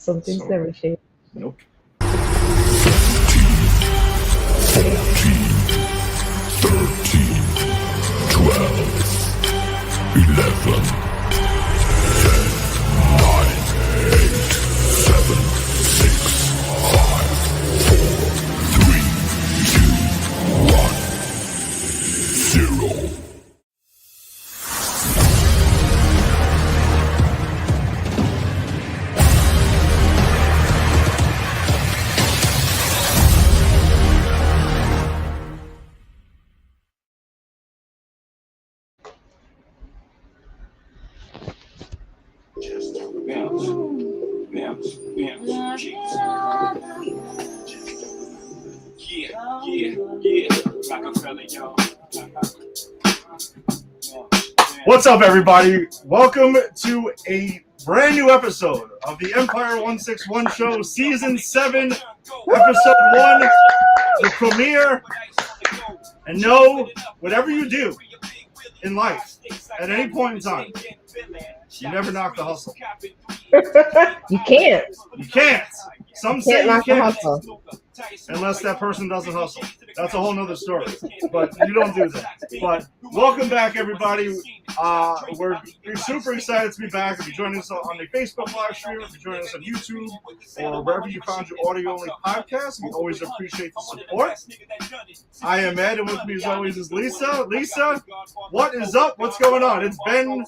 Some things never change. Nope. 0. What's up, everybody? Welcome to a brand new episode of the Empire 161 Show, Season 7, Episode 1, the premiere. And know, whatever you do in life, at any point in time, you never knock the hustle. You can't. You can't. Some You say can't you knock the can't, hustle. unless that person doesn't hustle. That's a whole nother story. But you don't do that. But welcome back, everybody. We're super excited to be back. If you're joining us on the Facebook live stream, if you're joining us on YouTube, or wherever you found your audio-only podcast, we always appreciate the support. I am Ed, and with me as always is Lisa. Lisa, what is up? What's going on? It's been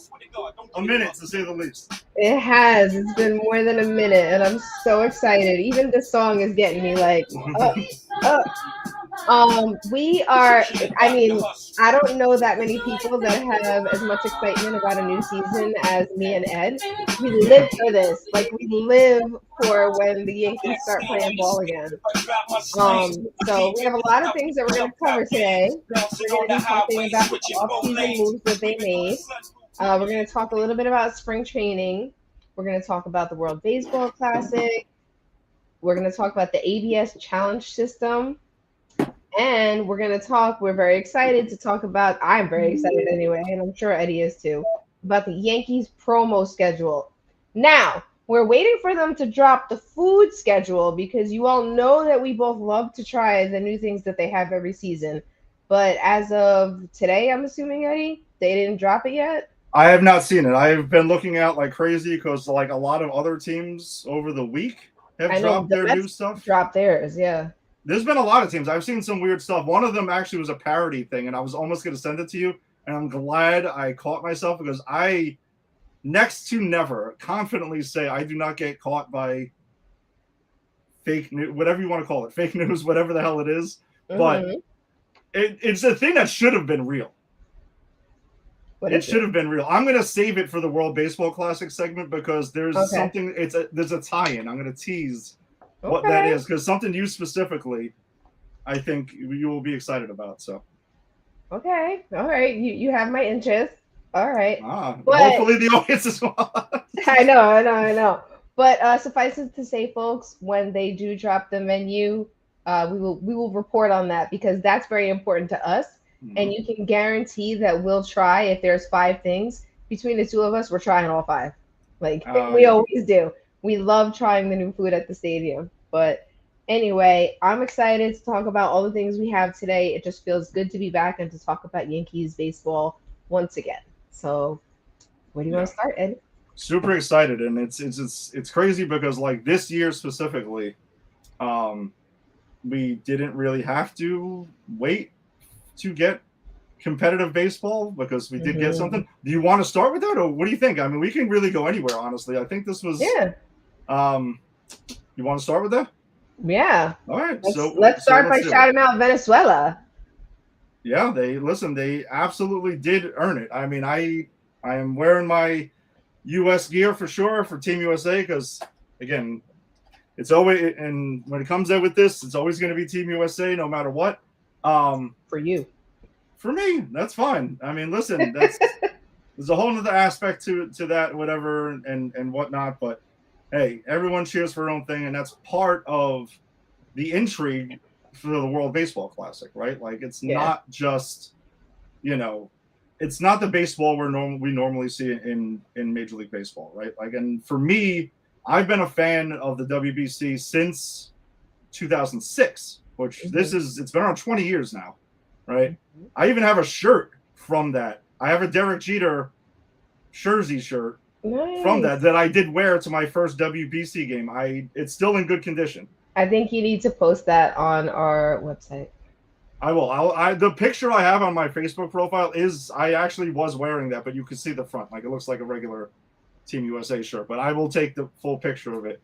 a minute, to say the least. It has. It's been more than a minute, and I'm so excited. Even this song is getting me like, up. We are, I mean, I don't know that many people that have as much excitement about a new season as me and Ed. We live for this. Like, we live for when the Yankees start playing ball again. So we have a lot of things that we're going to cover today. We're going to be talking about the off-season moves that they made. We're going to talk a little bit about spring training. We're going to talk about the World Baseball Classic. We're going to talk about the ABS challenge system. And we're very excited to talk about, I'm very excited anyway, and I'm sure Eddie is too, about the Yankees promo schedule. Now, we're waiting for them to drop the food schedule because you all know that we both love to try the new things that they have every season. But as of today, I'm assuming, Eddie, they didn't drop it yet? I have not seen it. I've been looking out like crazy because like a lot of other teams over the week have dropped their new stuff. Dropped theirs, yeah. There's been a lot of teams. I've seen some weird stuff. One of them actually was a parody thing, and I was almost going to send it to you. And I'm glad I caught myself because I, next to never, confidently say I do not get caught by fake news, whatever you want to call it, fake news, whatever the hell it is. Mm-hmm. But it's a thing that should have been real. It should have been real. I'm going to save it for the World Baseball Classic segment because there's something. There's a tie-in. I'm going to tease what that is because something you specifically, I think you will be excited about. So, okay, all right, you have my interest. All right, but hopefully the audience as well. I know. But suffice it to say, folks, when they do drop the menu, we will report on that because that's very important to us. Mm-hmm. And you can guarantee that we'll try. If there's 5 things between the two of us, we're trying all 5. Like we always do. We love trying the new food at the stadium. But anyway, I'm excited to talk about all the things we have today. It just feels good to be back and to talk about Yankees baseball once again. So where do you want to start, Ed? Super excited. And it's crazy because like this year specifically, we didn't really have to wait to get competitive baseball because we did get something. Do you want to start with that, or what do you think? I mean, we can really go anywhere, honestly. I think this was you want to start with that? Yeah. All right. Let's start by shouting out Venezuela. Yeah, they absolutely did earn it. I mean, I am wearing my US gear for sure for Team USA because again, it's always, and when it comes out with this, it's always going to be Team USA no matter what. For you. For me, that's fine. I mean, listen, there's a whole other aspect to that, whatever, and whatnot. But hey, everyone cheers for their own thing, and that's part of the intrigue for the World Baseball Classic, right? Like, it's not just, it's not the baseball we normally see in Major League Baseball, right? Like, and for me, I've been a fan of the WBC since 2006, which it's been around 20 years now, right? I even have a shirt from that. I have a Derek Jeter jersey shirt from that I did wear to my first WBC game. It's still in good condition. I think you need to post that on our website. I will. The picture I have on my Facebook profile is I actually was wearing that, but you can see the front. Like it looks like a regular Team USA shirt, but I will take the full picture of it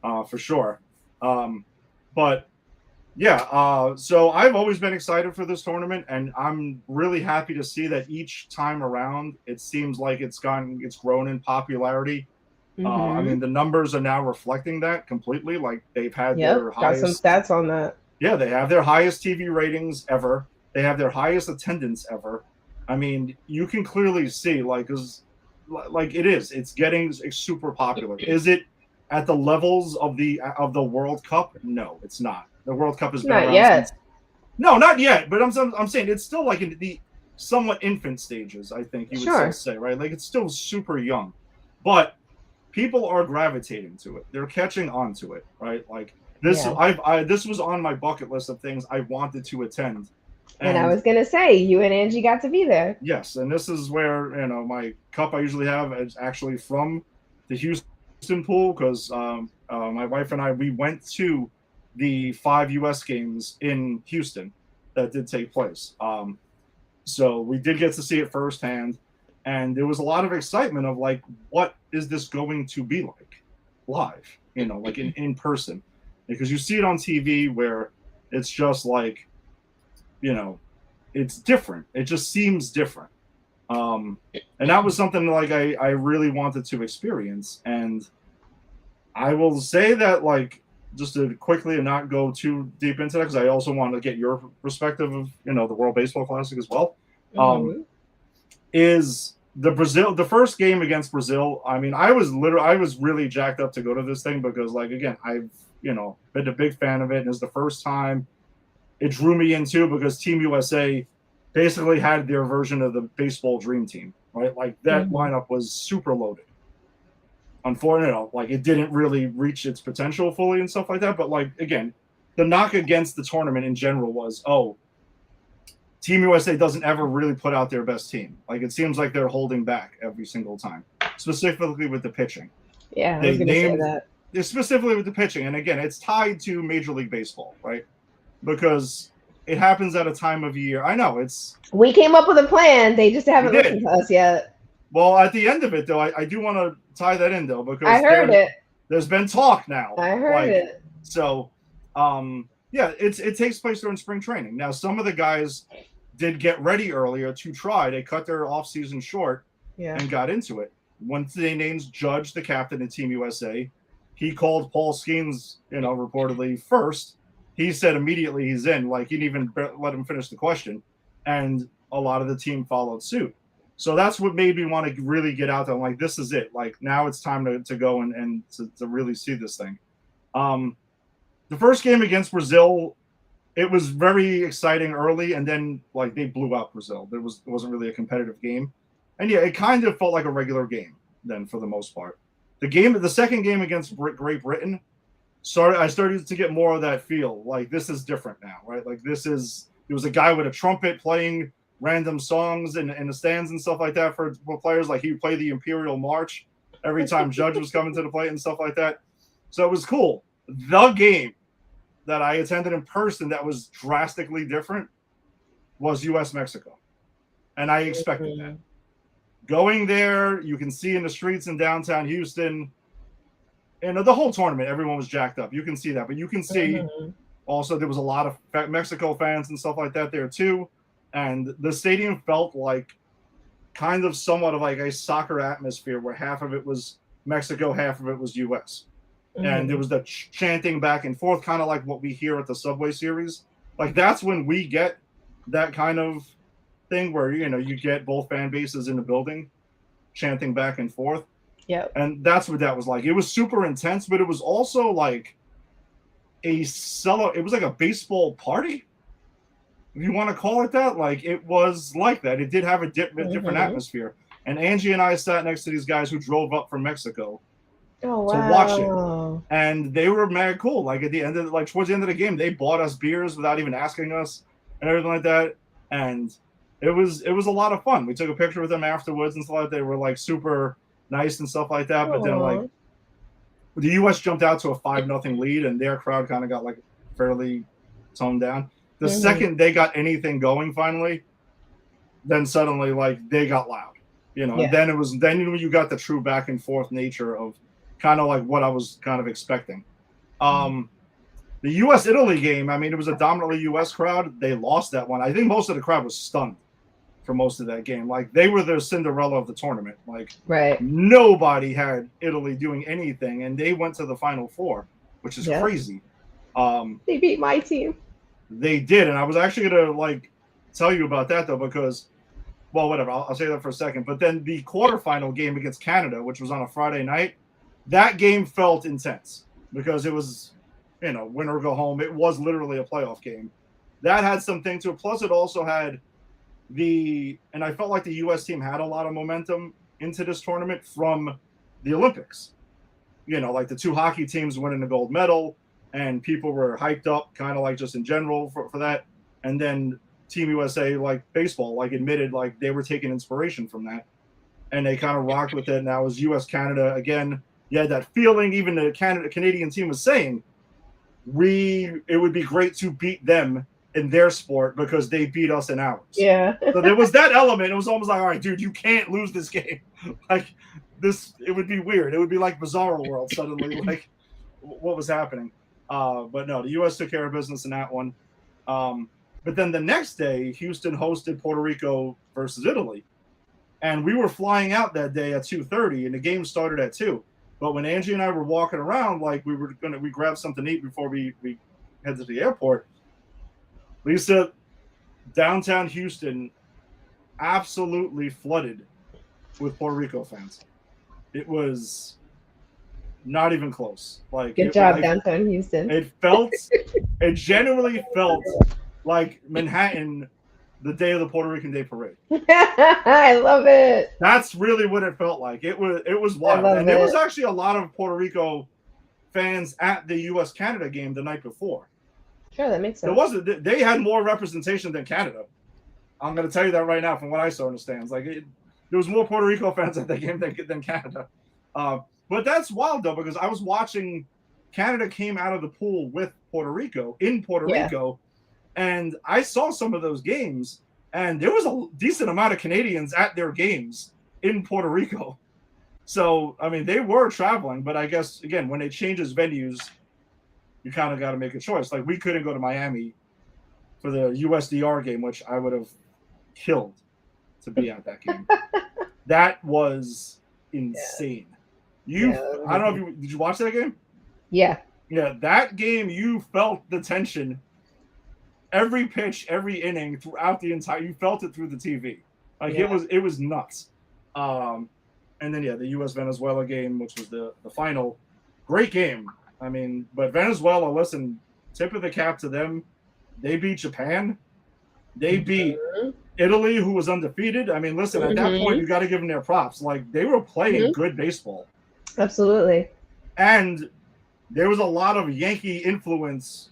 for sure. But yeah, so I've always been excited for this tournament, and I'm really happy to see that each time around, it seems like it's grown in popularity. I mean, the numbers are now reflecting that completely. Like they've had their highest. Got some stats on that. Yeah, they have their highest TV ratings ever. They have their highest attendance ever. I mean, you can clearly see, it's getting super popular. Is it at the levels of the World Cup? No, it's not. The World Cup has been not around yet. No, not yet. But I'm saying it's still like in the somewhat infant stages. I think you would still say, right? Like it's still super young, but people are gravitating to it. They're catching on to it, right? Like this, this was on my bucket list of things I wanted to attend. And I was gonna say, you and Angie got to be there. Yes, and this is where my cup I usually have is actually from the Houston pool because my wife and we went to the 5 U.S. games in Houston that did take place. So we did get to see it firsthand, and there was a lot of excitement of like, what is this going to be like live? Like in person, because you see it on TV where it's just like, it's different. It just seems different. And that was something like I really wanted to experience. And I will say that, like, just to quickly and not go too deep into that, because I also want to get your perspective of, the World Baseball Classic as well, is the first game against Brazil. I mean, I was really jacked up to go to this thing because, like, again, I've, been a big fan of it. And it's the first time it drew me in too, because Team USA basically had their version of the baseball dream team, right? Like that lineup was super loaded. Unfortunately, like it didn't really reach its potential fully and stuff like that. But like, again, the knock against the tournament in general was, Team USA doesn't ever really put out their best team. Like it seems like they're holding back every single time, specifically with the pitching. Yeah, I was going to say that. Specifically with the pitching. And again, it's tied to Major League Baseball, right? Because it happens at a time of year. I know we came up with a plan. They just haven't listened to us yet. Well, at the end of it, though, I do want to tie that in, though, because I heard it. There's been talk now. I heard it. So, it takes place during spring training. Now, some of the guys did get ready earlier to try. They cut their off-season short and got into it. Once they named Judge the captain of Team USA, he called Paul Skeens, reportedly first. He said immediately he's in. Like, he didn't even let him finish the question. And a lot of the team followed suit. So that's what made me want to really get out there. I'm like, this is it. Like, now it's time to go and to really see this thing. The first game against Brazil, it was very exciting early, and then, like, they blew out Brazil. It wasn't really a competitive game. And, yeah, it kind of felt like a regular game then for the most part. The second game against Great Britain, I started to get more of that feel. Like, this is different now, right? Like, there was a guy with a trumpet playing random songs in the stands and stuff like that for players. Like, he would play the Imperial March every time Judge was coming to the plate and stuff like that. So it was cool. The game that I attended in person that was drastically different was US-Mexico. And I expected that. Going there, you can see in the streets in downtown Houston, and the whole tournament, everyone was jacked up. You can see that. But you can see also there was a lot of Mexico fans and stuff like that there too. And the stadium felt like kind of somewhat of like a soccer atmosphere where half of it was Mexico, half of it was U.S. And there was the chanting back and forth, kind of like what we hear at the Subway Series. Like, that's when we get that kind of thing where, you get both fan bases in the building chanting back and forth. Yeah. And that's what that was like. It was super intense, but it was also like it was like a baseball party, if you want to call it that. Like, it was like that. It did have a different atmosphere. And Angie and I sat next to these guys who drove up from Mexico. Oh to watch it. wow. And they were mad cool. Like towards the end of the game, they bought us beers without even asking us and everything like that. And it was a lot of fun. We took a picture with them afterwards and stuff like that. They were like super nice and stuff like that. But then like the US jumped out to a 5-0 lead and their crowd kind of got like fairly toned down. The second they got anything going finally, then suddenly like they got loud. And then you got the true back and forth nature of kind of like what I was kind of expecting. The US-Italy game, I mean, it was a dominantly US crowd. They lost that one. I think most of the crowd was stunned for most of that game. Like, they were the Cinderella of the tournament. Like, nobody had Italy doing anything, and they went to the Final Four, which is crazy. They beat my team. They did, and I was actually going to, like, tell you about that, though, because, well, whatever. I'll say that for a second. But then the quarterfinal game against Canada, which was on a Friday night, that game felt intense because it was, win or go home. It was literally a playoff game. That had something to it. Plus, it also had and I felt like the U.S. team had a lot of momentum into this tournament from the Olympics. Like the two hockey teams winning the gold medal, and people were hyped up, kind of like just in general for that. And then Team USA, like baseball, like admitted like they were taking inspiration from that, and they kind of rocked with it. And that was U.S.-Canada again. You had that feeling. Even the Canadian team was saying, it would be great to beat them in their sport because they beat us in ours. Yeah. So there was that element. It was almost like, all right, dude, you can't lose this game. Like this, it would be weird. It would be like Bizarro World suddenly, like what was happening. But no, the U.S. took care of business in that one. But then the next day, Houston hosted Puerto Rico versus Italy. And we were flying out that day at 2:30, and the game started at 2. But when Angie and I were walking around, like we grabbed something to eat before we head to the airport. Lisa, downtown Houston absolutely flooded with Puerto Rico fans. It was not even close. Like good job, downtown Houston. It genuinely felt like Manhattan the day of the Puerto Rican Day Parade. I love it. That's really what it felt like. It was wild. And there was actually a lot of Puerto Rico fans at the US-Canada game the night before. Sure, that makes sense. They had more representation than Canada. I'm going to tell you that right now from what I saw in the stands. Like there was more Puerto Rico fans at the game than Canada. But that's wild though, because I was watching Canada came out of the pool with Puerto Rico in Puerto Rico. And I saw some of those games, and there was a decent amount of Canadians at their games in Puerto Rico. So, I mean, they were traveling, but I guess, again, when it changes venues, you kind of got to make a choice. Like, we couldn't go to Miami for the USDR game, which I would have killed to be at that game. That was insane. I don't know if did you watch that game? Yeah. Yeah, that game, you felt the tension. Every pitch, every inning, throughout the entire, you felt it through the TV. Like it was nuts. And then the U.S. Venezuela game, which was the final, great game. I mean, but Venezuela, listen, tip of the cap to them. They beat Japan. They beat Italy, who was undefeated. I mean, listen, at that point, you got to give them their props. Like they were playing good baseball. Absolutely. And there was a lot of Yankee influence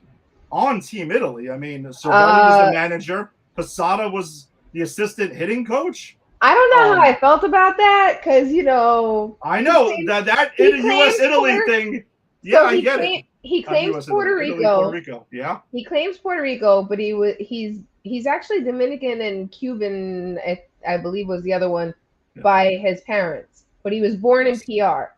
on Team Italy. I mean, Cerrone was the manager. Posada was the assistant hitting coach. I don't know how I felt about that because, I know that US-Italy thing. Yeah, I get it. He claims Puerto Rico. Yeah. He claims Puerto Rico, but he's actually Dominican and Cuban, I believe was the other one, by his parents. But he was born in PR.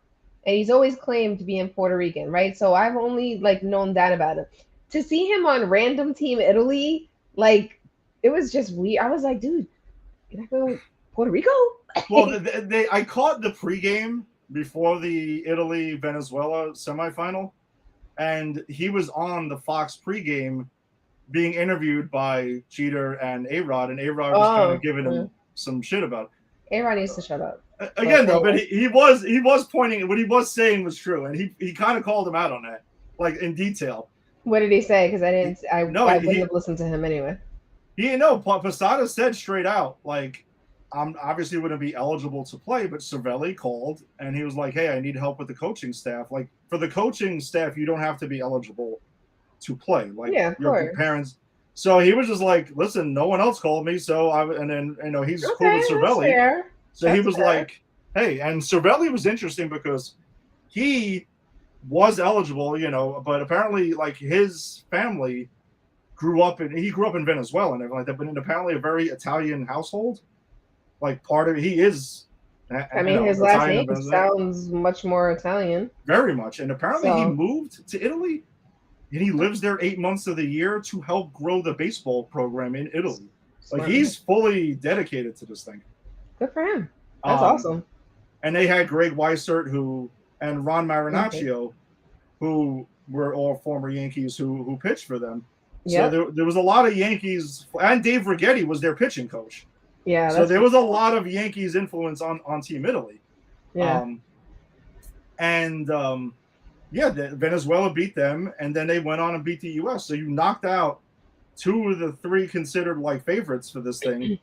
And he's always claimed to be in Puerto Rican, right? So I've only known that about him. To see him on random Team Italy, it was just weird. I was like, dude, you're not going to Puerto Rico? Well, I caught the pregame before the Italy-Venezuela semifinal, and he was on the Fox pregame being interviewed by Jeter and A-Rod, and A-Rod was kind of giving him some shit about it. A-Rod needs to shut up. Again, though, but he was pointing, what he was saying was true, and he kind of called him out on that, in detail. What did he say? Because I wouldn't have listened to him anyway. Posada said straight out, I'm obviously wouldn't be eligible to play, but Cervelli called and he was like, hey, I need help with the coaching staff. Like for the coaching staff, you don't have to be eligible to play. Like Yeah, of your course. parents. So he was just like, listen, no one else called me. So and then, he's cool Okay, with that's Cervelli. fair. So he That's was fair. like, hey, and Cervelli was interesting because he was eligible, but apparently like his family grew up in Venezuela and everything like that, but in apparently a very Italian household. Like part of he is, I mean, his last Italian name sounds much more Italian. very much, and apparently he So, moved to Italy, and he lives there 8 months of the year to help grow the baseball program in Italy. Like smart. he's fully dedicated to this thing. Good for him. That's awesome. And they had Greg Weissert and Ron Marinaccio, who were all former Yankees who pitched for them. Yeah. So there was a lot of Yankees, and Dave Righetti was their pitching coach. Yeah. So there was a lot of Yankees influence on Team Italy. Yeah. Venezuela beat them, and then they went on and beat the U.S. So you knocked out 2 of the 3 considered like favorites for this thing,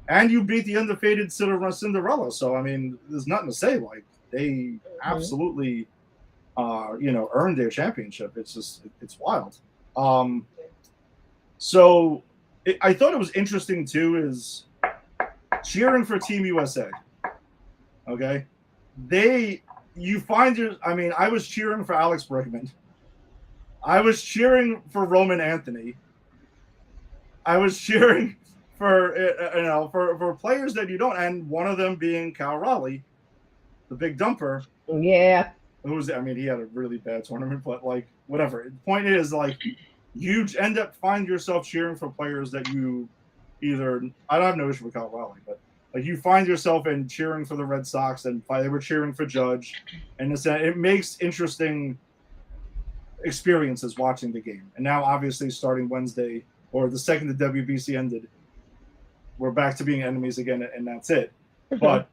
and you beat the undefeated Cinderella. So I mean, there's nothing to say. Like they absolutely, earned their championship. It's wild. So I thought it was interesting too is cheering for Team USA. Okay, I was cheering for Alex Bregman. I was cheering for Roman Anthony. I was cheering for players that you don't, and one of them being Cal Raleigh, the big dumper. Yeah. He had a really bad tournament, but like whatever. The point is, like, you end up find yourself cheering for players that you either. I don't have no issue with Cal Raleigh, but like you find yourself in cheering for the Red Sox, and they were cheering for Judge, and it makes interesting experiences watching the game. And now, obviously, starting Wednesday or the second the WBC ended, we're back to being enemies again, and that's it. But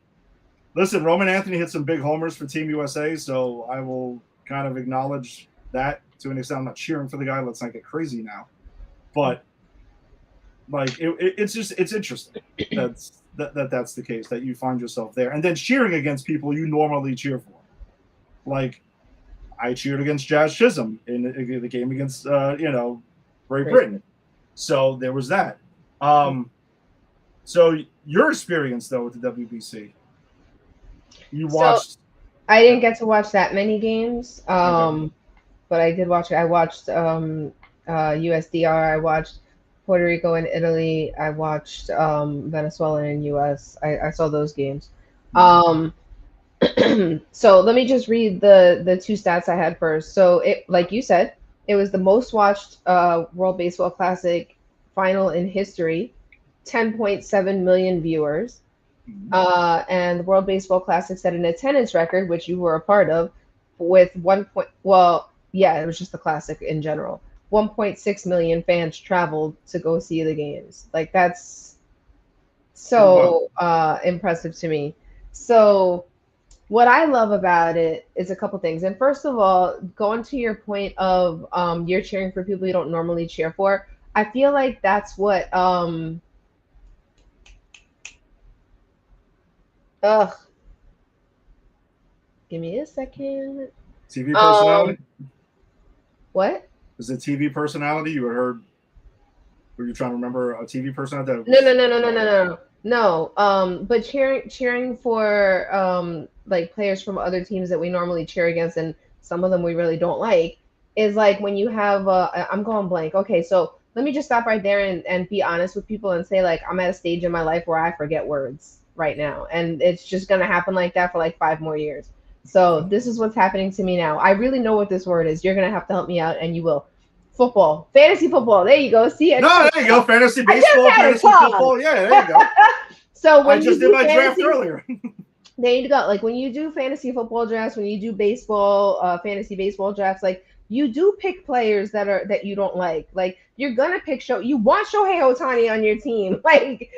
listen, Roman Anthony hit some big homers for Team USA, so I will kind of acknowledge that to an extent. I'm not cheering for the guy. Let's not get crazy now. But like it's interesting that's the case, that you find yourself there. And then cheering against people you normally cheer for. Like I cheered against Jazz Chisholm in the game against Great Britain. So there was that. So your experience though with the WBC. You watched. I didn't get to watch that many games, but I did watch it. I watched USDR. I watched Puerto Rico and Italy. I watched Venezuela and US. I saw those games. So let me just read the 2 stats I had first. So it, like you said, it was the most watched World Baseball Classic final in history, 10.7 million viewers. And the World Baseball Classic set an attendance record, which you were a part of, with it was just the Classic in general. 1.6 million fans traveled to go see the games. Like that's so impressive to me. So what I love about it is a couple things. And first of all, going to your point of you're cheering for people you don't normally cheer for, I feel like that's what give me a second. TV personality? What? Is it TV personality? You heard? Were you trying to remember a TV personality? No. But cheering for like players from other teams that we normally cheer against, and some of them we really don't like, is like when you have I'm going blank. Okay, so let me just stop right there and be honest with people and say, like, I'm at a stage in my life where I forget words right now, and it's just gonna happen like that for like 5 more years. So this is what's happening to me now. I really know what this word is. You're gonna have to help me out, and you will. Football, fantasy football. There you go. See it. No, there you go. Fantasy baseball, fantasy football. Yeah, there you go. So when I just did my draft earlier. There you go. Like when you do fantasy football drafts, when you do baseball, fantasy baseball drafts, like you do pick players that you don't like. Like you're gonna pick you want Shohei Ohtani on your team. Like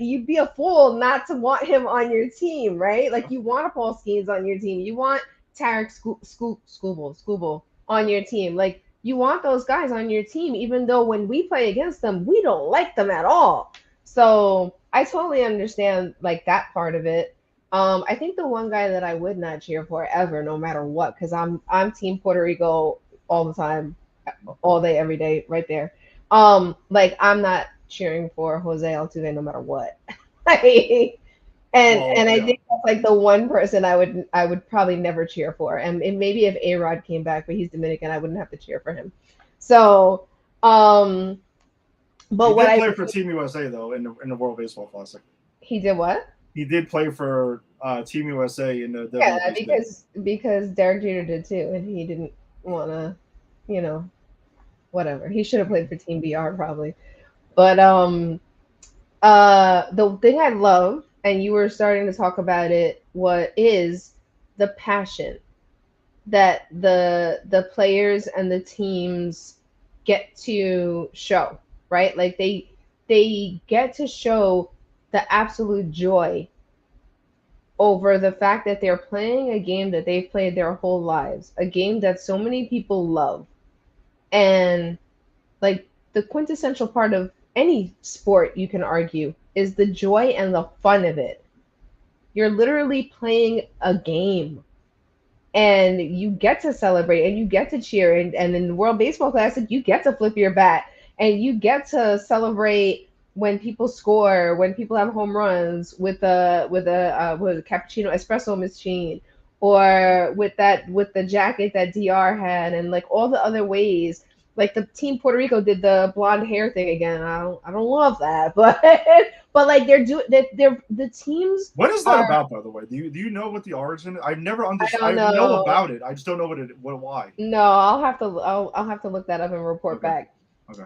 you'd be a fool not to want him on your team, right? Like you want a Paul Skeens on your team. You want Tarek Skubal on your team. Like you want those guys on your team, even though when we play against them, we don't like them at all. So I totally understand like that part of it. I think the one guy that I would not cheer for ever, no matter what, because I'm Team Puerto Rico all the time, all day, every day, right there. Like I'm not cheering for Jose Altuve no matter what. Like, Well, and I yeah. think that's like the one person I would probably never cheer for. And maybe if A Rod came back, but he's Dominican, I wouldn't have to cheer for him. So, um, He but what did I play for Team USA though in the World Baseball Classic. he did what? He did play for Team USA in the Yeah, WBC. because Derek Jeter did too, and he didn't want to, you know, whatever. He should have played for Team BR probably. But the thing I love, and you were starting to talk about it, what is the passion that the players and the teams get to show, right? Like they get to show the absolute joy over the fact that they're playing a game that they've played their whole lives, a game that so many people love. And like the quintessential part of any sport, you can argue, is the joy and the fun of it. You're literally playing a game and you get to celebrate and you get to cheer. And in the World Baseball Classic, you get to flip your bat and you get to celebrate when people score, when people have home runs with a cappuccino espresso machine, or with the jacket that DR had, and like all the other ways. Like the team Puerto Rico did the blonde hair thing again. I don't love that, but but like they're the teams What is that are. about, by the way? Do you know what the origin? I've never I understood. don't I know know. about it. I just don't know why. No, I'll have to look that up and report Okay. back. Okay.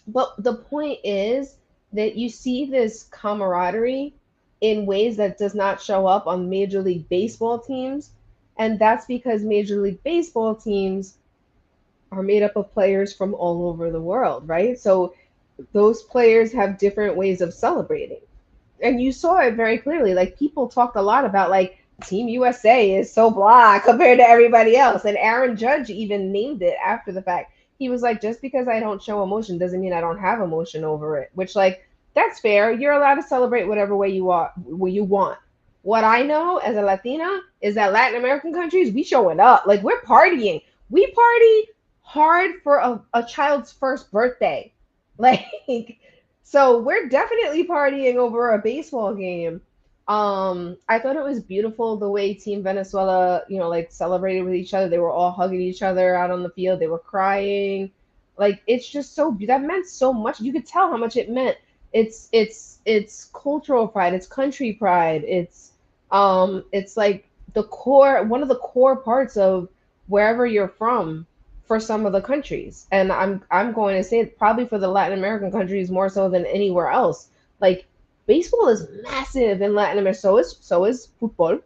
But the point is that you see this camaraderie in ways that does not show up on Major League Baseball teams, and that's because Major League Baseball teams are made up of players from all over the world, right? So those players have different ways of celebrating. And you saw it very clearly. Like people talked a lot about like Team USA is so blah compared to everybody else. And Aaron Judge even named it after the fact. He was like, just because I don't show emotion doesn't mean I don't have emotion over it. Which like that's fair. You're allowed to celebrate whatever way you are, what you want. What I know as a Latina is that Latin American countries, we showing up. Like we're partying. We party hard for a child's first birthday. Like so we're definitely partying over a baseball game. I thought it was beautiful the way Team Venezuela, like celebrated with each other. They were all hugging each other out on the field. They were crying. Like it's just that meant so much. You could tell how much it meant. It's cultural pride, it's country pride. It's like the core one of the core parts of wherever you're from for some of the countries. And I'm going to say probably for the Latin American countries more so than anywhere else. Like baseball is massive in Latin America. So is football,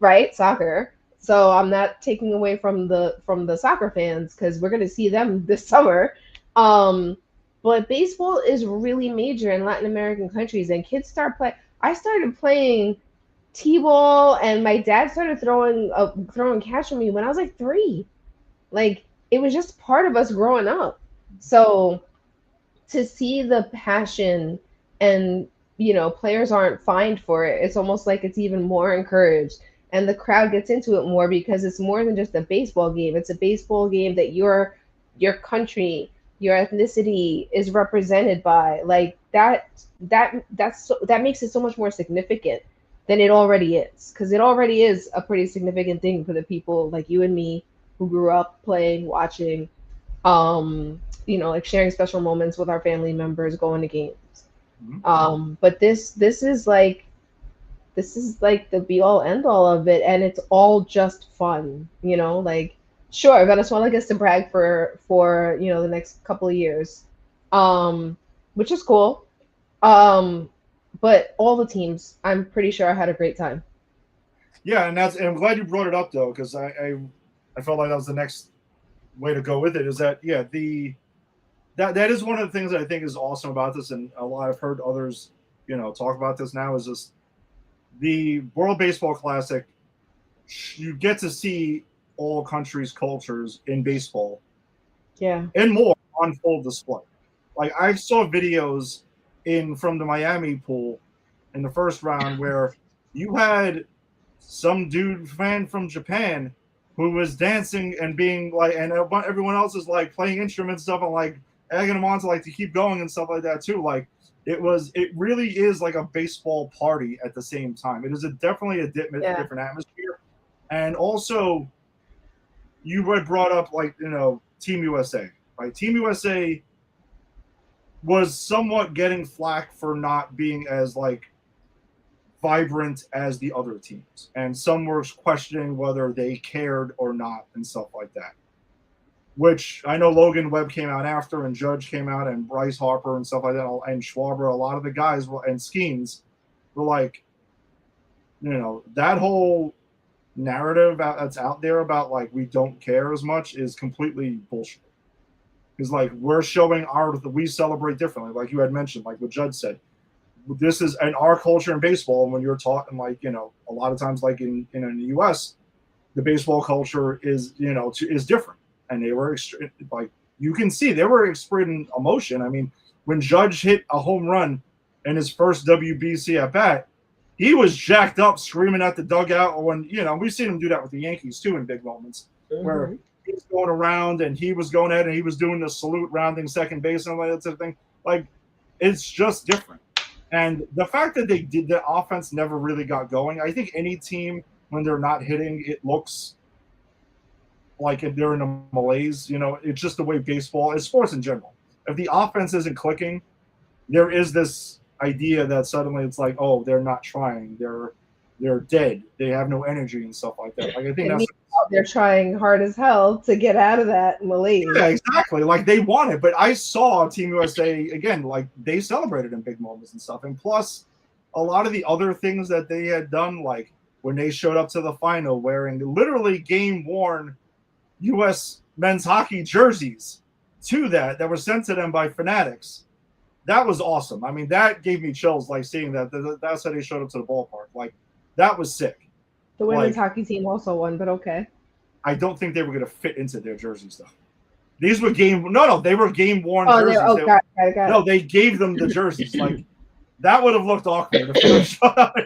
right? Soccer. So I'm not taking away from the soccer fans because we're gonna see them this summer. Um, but baseball is really major in Latin American countries, and kids start play. I started playing t-ball, and my dad started throwing catch with me when I was like 3. Like it was just part of us growing up. So to see the passion and players aren't fined for it, it's almost like it's even more encouraged, and the crowd gets into it more because it's more than just a baseball game. It's a baseball game that your country, your ethnicity is represented by. Like that makes it so much more significant than it already is, because it already is a pretty significant thing for the people like you and me who grew up playing, watching, like sharing special moments with our family members, going to games. Mhm. But this is like the be all end all of it, and it's all just fun. Like sure, Venezuela gets to brag for the next couple of years, um, which is cool. Um, but all the teams, I'm pretty sure I had a great time. Yeah, and I'm glad you brought it up though, because I felt like that was the next way to go with it. Is that yeah that is one of the things that I think is awesome about this, and a lot I've heard others talk about this now, is just the World Baseball Classic. You get to see all countries' cultures in baseball Yeah. and more on full display. Like I saw videos from the Miami pool in the first round where you had some dude fan from Japan who was dancing and being like, and everyone else is like playing instruments and stuff and like egging them on to like to keep going and stuff like that too. Like it really is like a baseball party at the same time. It is definitely a different atmosphere. And also, you had brought up like, Team USA, right? Team USA was somewhat getting flack for not being as like vibrant as the other teams, and some were questioning whether they cared or not and stuff like that, which I know Logan Webb came out after, and Judge came out, and Bryce Harper and stuff like that, and Schwarber. A lot of the guys and Skeens were like, that whole narrative that's out there about like we don't care as much is completely bullshit. Because like we're showing we celebrate differently, like you had mentioned, like what Judge said. This is in our culture in baseball. When you're talking like, a lot of times like in the U.S., the baseball culture is, is different. And they were like, you can see they were expressing emotion. I mean, when Judge hit a home run in his first WBC at bat, he was jacked up screaming at the dugout. Or when, we've seen him do that with the Yankees too in big moments where he was going around and he was going ahead and he was doing the salute rounding second base and all that sort of thing. Like, it's just different. And the fact that the offense never really got going, I think any team, when they're not hitting, it looks like they're in a malaise. It's just the way baseball is, sports in general. If the offense isn't clicking, there is this idea that suddenly it's like, oh, they're not trying. They're dead. They have no energy and stuff like that. Like I think they're trying hard as hell to get out of that malaise. Yeah, exactly. Like they want it, but I saw Team USA again. Like they celebrated in big moments and stuff, and plus a lot of the other things that they had done, like when they showed up to the final wearing literally game-worn U.S. men's hockey jerseys that were sent to them by Fanatics. That was awesome. I mean, that gave me chills, like seeing that. That's how they showed up to the ballpark. Like that was sick. The women's hockey team also won, but okay. I don't think they were going to fit into their jerseys, though. These were they were game-worn jerseys. Got it. No, they gave them the jerseys. Like, that would have looked awkward if they showed up.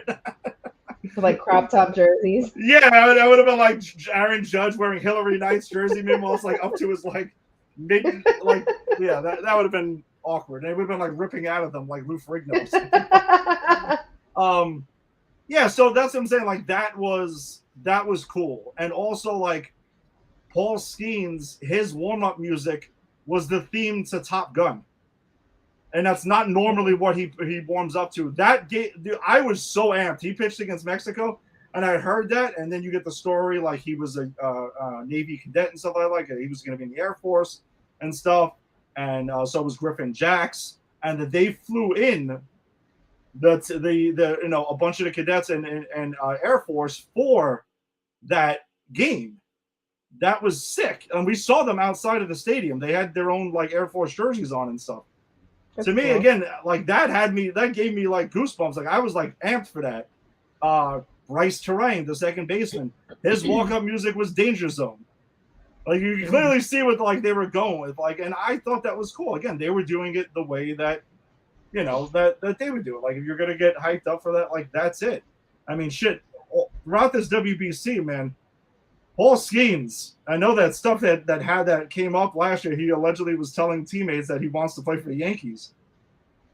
Like crop top jerseys. Yeah, that would have been like Aaron Judge wearing Hillary Knight's jersey, meanwhile it's like up to his like mid, like that would have been awkward. They would have been like ripping out of them like Lou Ferrigno. Yeah, so that's what I'm saying. Like that was cool, and also like Paul Skeens, his warm-up music was the theme to Top Gun, and that's not normally what he warms up to. That game, dude, I was so amped. He pitched against Mexico, and I heard that, and then you get the story like he was a Navy cadet and stuff like that. He was going to be in the Air Force and stuff, and so was Griffin Jacks, and that they flew in. That's a bunch of the cadets and Air Force for that game. That was sick, and we saw them outside of the stadium. They had their own like Air Force jerseys on and stuff. To me, again, like that gave me like goosebumps. Like I was like amped for that. Bryce Terrain, the second baseman, his walk-up music was Danger Zone. Like you can clearly see what like they were going with. Like, and I thought that was cool. Again, they were doing it the way that. That they would do it. Like, if you're going to get hyped up for that, like, that's it. I mean, shit, throughout this WBC, man, Paul Skeens, I know that stuff that came up last year, he allegedly was telling teammates that he wants to play for the Yankees.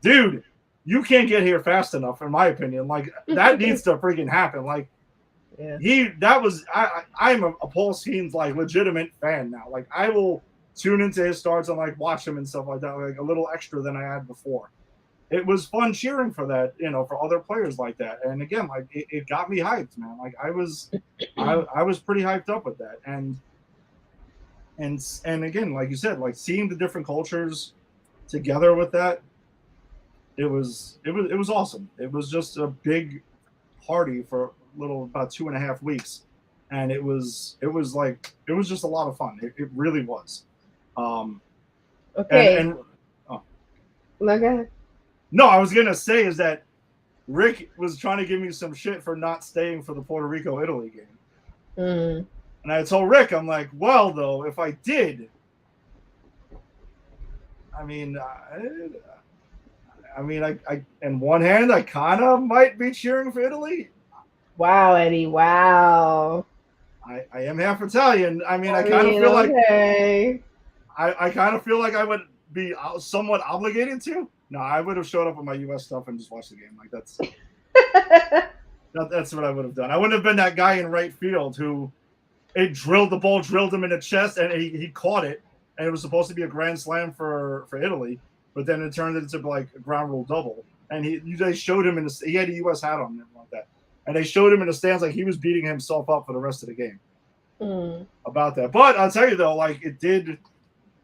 Dude, you can't get here fast enough, in my opinion. Like, that needs to freaking happen. Like, I'm a Paul Skeens, like, legitimate fan now. Like, I will tune into his starts and, like, watch him and stuff like that, like, a little extra than I had before. It was fun cheering for that, for other players like that. And again, like it got me hyped, man. Like I was pretty hyped up with that. And again, like you said, like seeing the different cultures together with that, it was awesome. It was just a big party for about 2.5 weeks. And it was just a lot of fun. It really was. Okay. No, go ahead. No, I was going to say is that Rick was trying to give me some shit for not staying for the Puerto Rico-Italy game. Mm. And I told Rick, I'm like, well, though, if I did, I mean, mean, I in one hand, I kind of might be cheering for Italy. Wow, Eddie. Wow. I am half Italian. I mean, I kind of mean, feel like okay. I kind of feel like I would be somewhat obligated to. No, I would have showed up with my U.S. stuff and just watched the game. Like that's what I would have done. I wouldn't have been that guy in right field who the ball drilled him in the chest, and he caught it, and it was supposed to be a grand slam for Italy, but then it turned into like a ground rule double. And they showed him he had a U.S. hat on and like that, and they showed him in the stands like he was beating himself up for the rest of the game about that. But I'll tell you though, like it did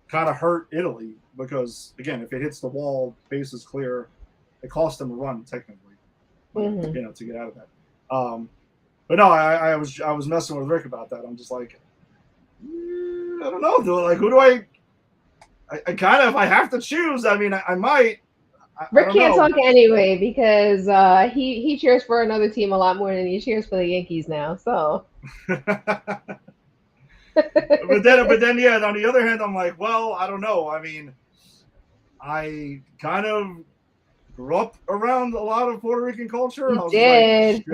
kind of hurt Italy because again, if it hits the wall, base is clear, it cost them a run technically, to get out of that. But no, I was messing with Rick about that. I'm just like, I don't know, dude. Like, who do I kind of, if I have to choose, I mean, I might. Rick can't talk anyway because he cheers for another team a lot more than he cheers for the Yankees now. So. but then, yeah. On the other hand, I'm like, well, I don't know. I mean, I kind of grew up around a lot of Puerto Rican culture. You did.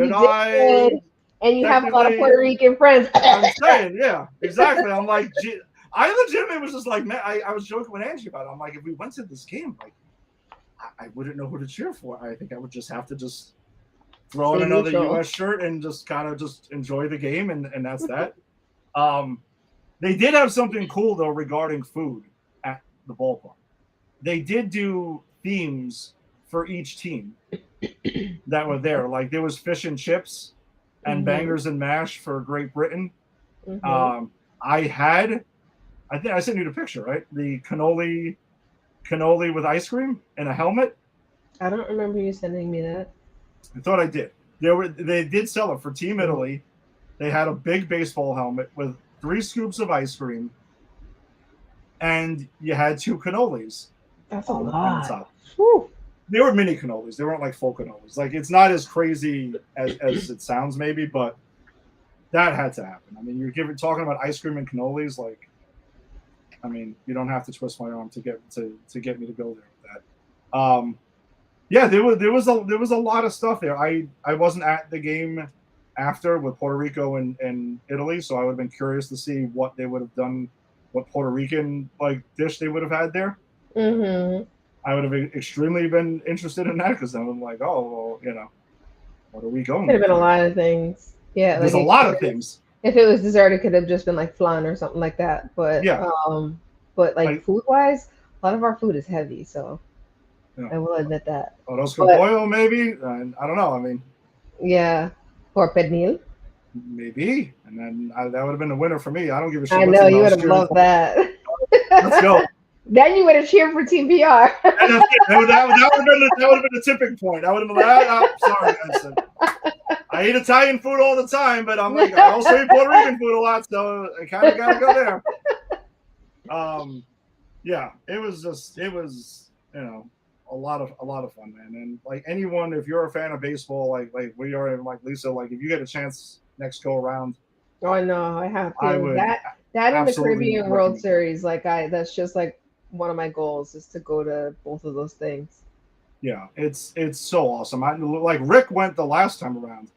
And you have a lot of Puerto Rican friends. I'm saying, yeah, exactly. I'm like, I legitimately was just like, man, I was joking with Angie about it. I'm like, if we went to this game, like, I wouldn't know who to cheer for. I think I would just have to just throw in another U.S. shirt and just kind of just enjoy the game, and that's that. They did have something cool, though, regarding food at the ballpark. They did do themes for each team that were there. Like, there was fish and chips and bangers and mash for Great Britain. I think I sent you the picture, right? The cannoli with ice cream and a helmet. I don't remember you sending me that. I thought I did. They did sell it for Team Italy. They had a big baseball helmet with 3 scoops of ice cream, and you had 2 cannolis. That's a lot. On the top. Whew. They were mini cannolis. They weren't like full cannolis. Like, it's not as crazy as it sounds, maybe, but that had to happen. I mean, you're talking about ice cream and cannolis. Like, I mean, you don't have to twist my arm to get me to go there with that. Yeah, there was a lot of stuff there. I wasn't at the game after with Puerto Rico and Italy, so I would have been curious to see what they would have done, what Puerto Rican like dish they would have had there. I would have extremely been interested in that because I'm like, oh, well, what are we going? Could have been a lot of things. Yeah, there's a lot of things. If it was dessert, it could have just been like flan or something like that. But yeah, but like food wise, a lot of our food is heavy, so yeah. I will admit that. Arroz con pollo, maybe. I don't know. I mean, yeah, or pernil. Maybe, and then that would have been the winner for me. I don't give a shit. I know you would have loved that. Let's go. Then you would have cheered for Team PR. That would have been the tipping point. I would have been like, oh, sorry, Vincent. I eat Italian food all the time, but I'm like, I also eat Puerto Rican food a lot, so I kind of got to go there. Yeah, it was a lot of fun, man. And like anyone, if you're a fan of baseball, like we are, and like Lisa, like if you get a chance next go around. Oh no, I have to. That in the Caribbean World Series, that's just like one of my goals is to go to both of those things. Yeah, it's so awesome. Like Rick went the last time around.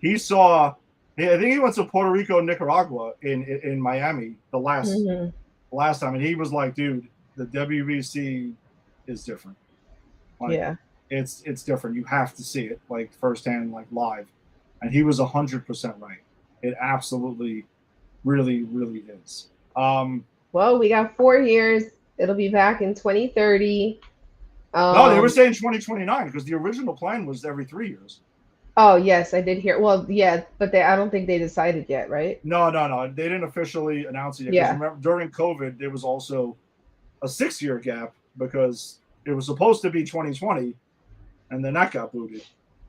He saw, I think he went to Puerto Rico, Nicaragua in Miami the last time, and he was like, dude, the WBC is different. Like, yeah, it's different. You have to see it like firsthand, like live. And he was 100% right. It absolutely, really, really is. Well, we got 4 years. It'll be back in 2030. No, they were saying 2029 because the original plan was every 3 years. Oh, yes, I did hear. Well, yeah, but I don't think they decided yet, right? No. They didn't officially announce it yet. Yeah. Remember, during COVID, there was also a 6-year gap because it was supposed to be 2020, and then that got booted.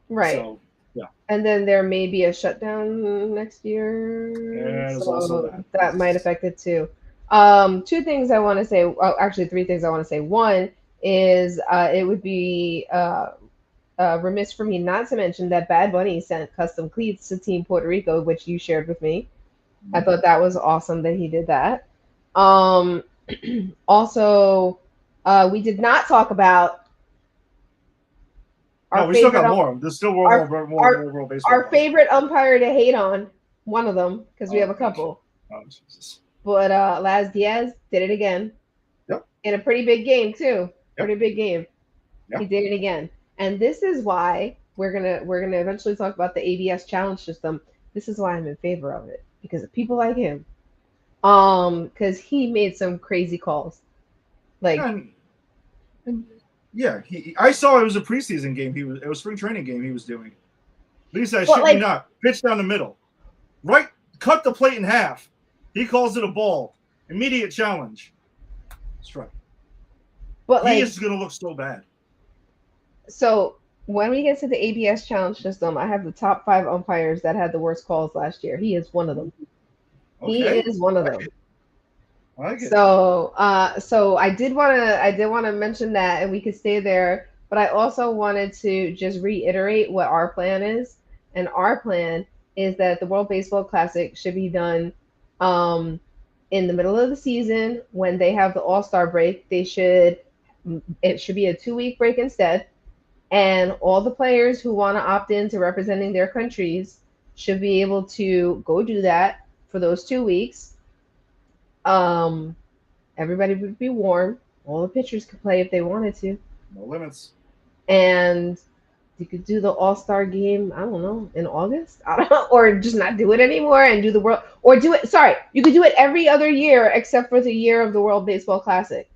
Right. So, yeah. And then there may be a shutdown next year. Yeah, there's also that. That might affect it too. 2 things I want to say. Well, actually, 3 things I want to say. One is it would be remiss for me not to mention that Bad Bunny sent custom cleats to Team Puerto Rico, which you shared with me. I thought that was awesome that he did that. Also, we did not talk about No, we still got more. There's still more World Baseball. Our favorite umpire to hate on, one of them, because we have a couple. Oh, Jesus. But Laz Diaz did it again. Yep. In a pretty big game too. Yep. Pretty big game. Yep. He did it again. And this is why we're gonna eventually talk about the ABS challenge system. This is why I'm in favor of it. Because of people like him. Because he made some crazy calls. Like yeah, I saw it was a preseason game. It was spring training game he was doing. Lisa, shit me not. Pitch down the middle. Right, cut the plate in half. He calls it a ball. Immediate challenge. Strike. But he is gonna look so bad. So when we get to the ABS challenge system, I have the top 5 umpires that had the worst calls last year. He is one of them. Okay. He is one of them. I like it. So I did want to mention that, and we could stay there. But I also wanted to just reiterate what our plan is. And our plan is that the World Baseball Classic should be done in the middle of the season when they have the All-Star break. It should be a 2-week break instead. And all the players who want to opt in to representing their countries should be able to go do that for those 2 weeks. Everybody would be warm. All the pitchers could play if they wanted to. No limits. And you could do the All-Star game, I don't know, in August? I don't know, or just not do it anymore and do the world, or do it, sorry, you could do it every other year except for the year of the World Baseball Classic.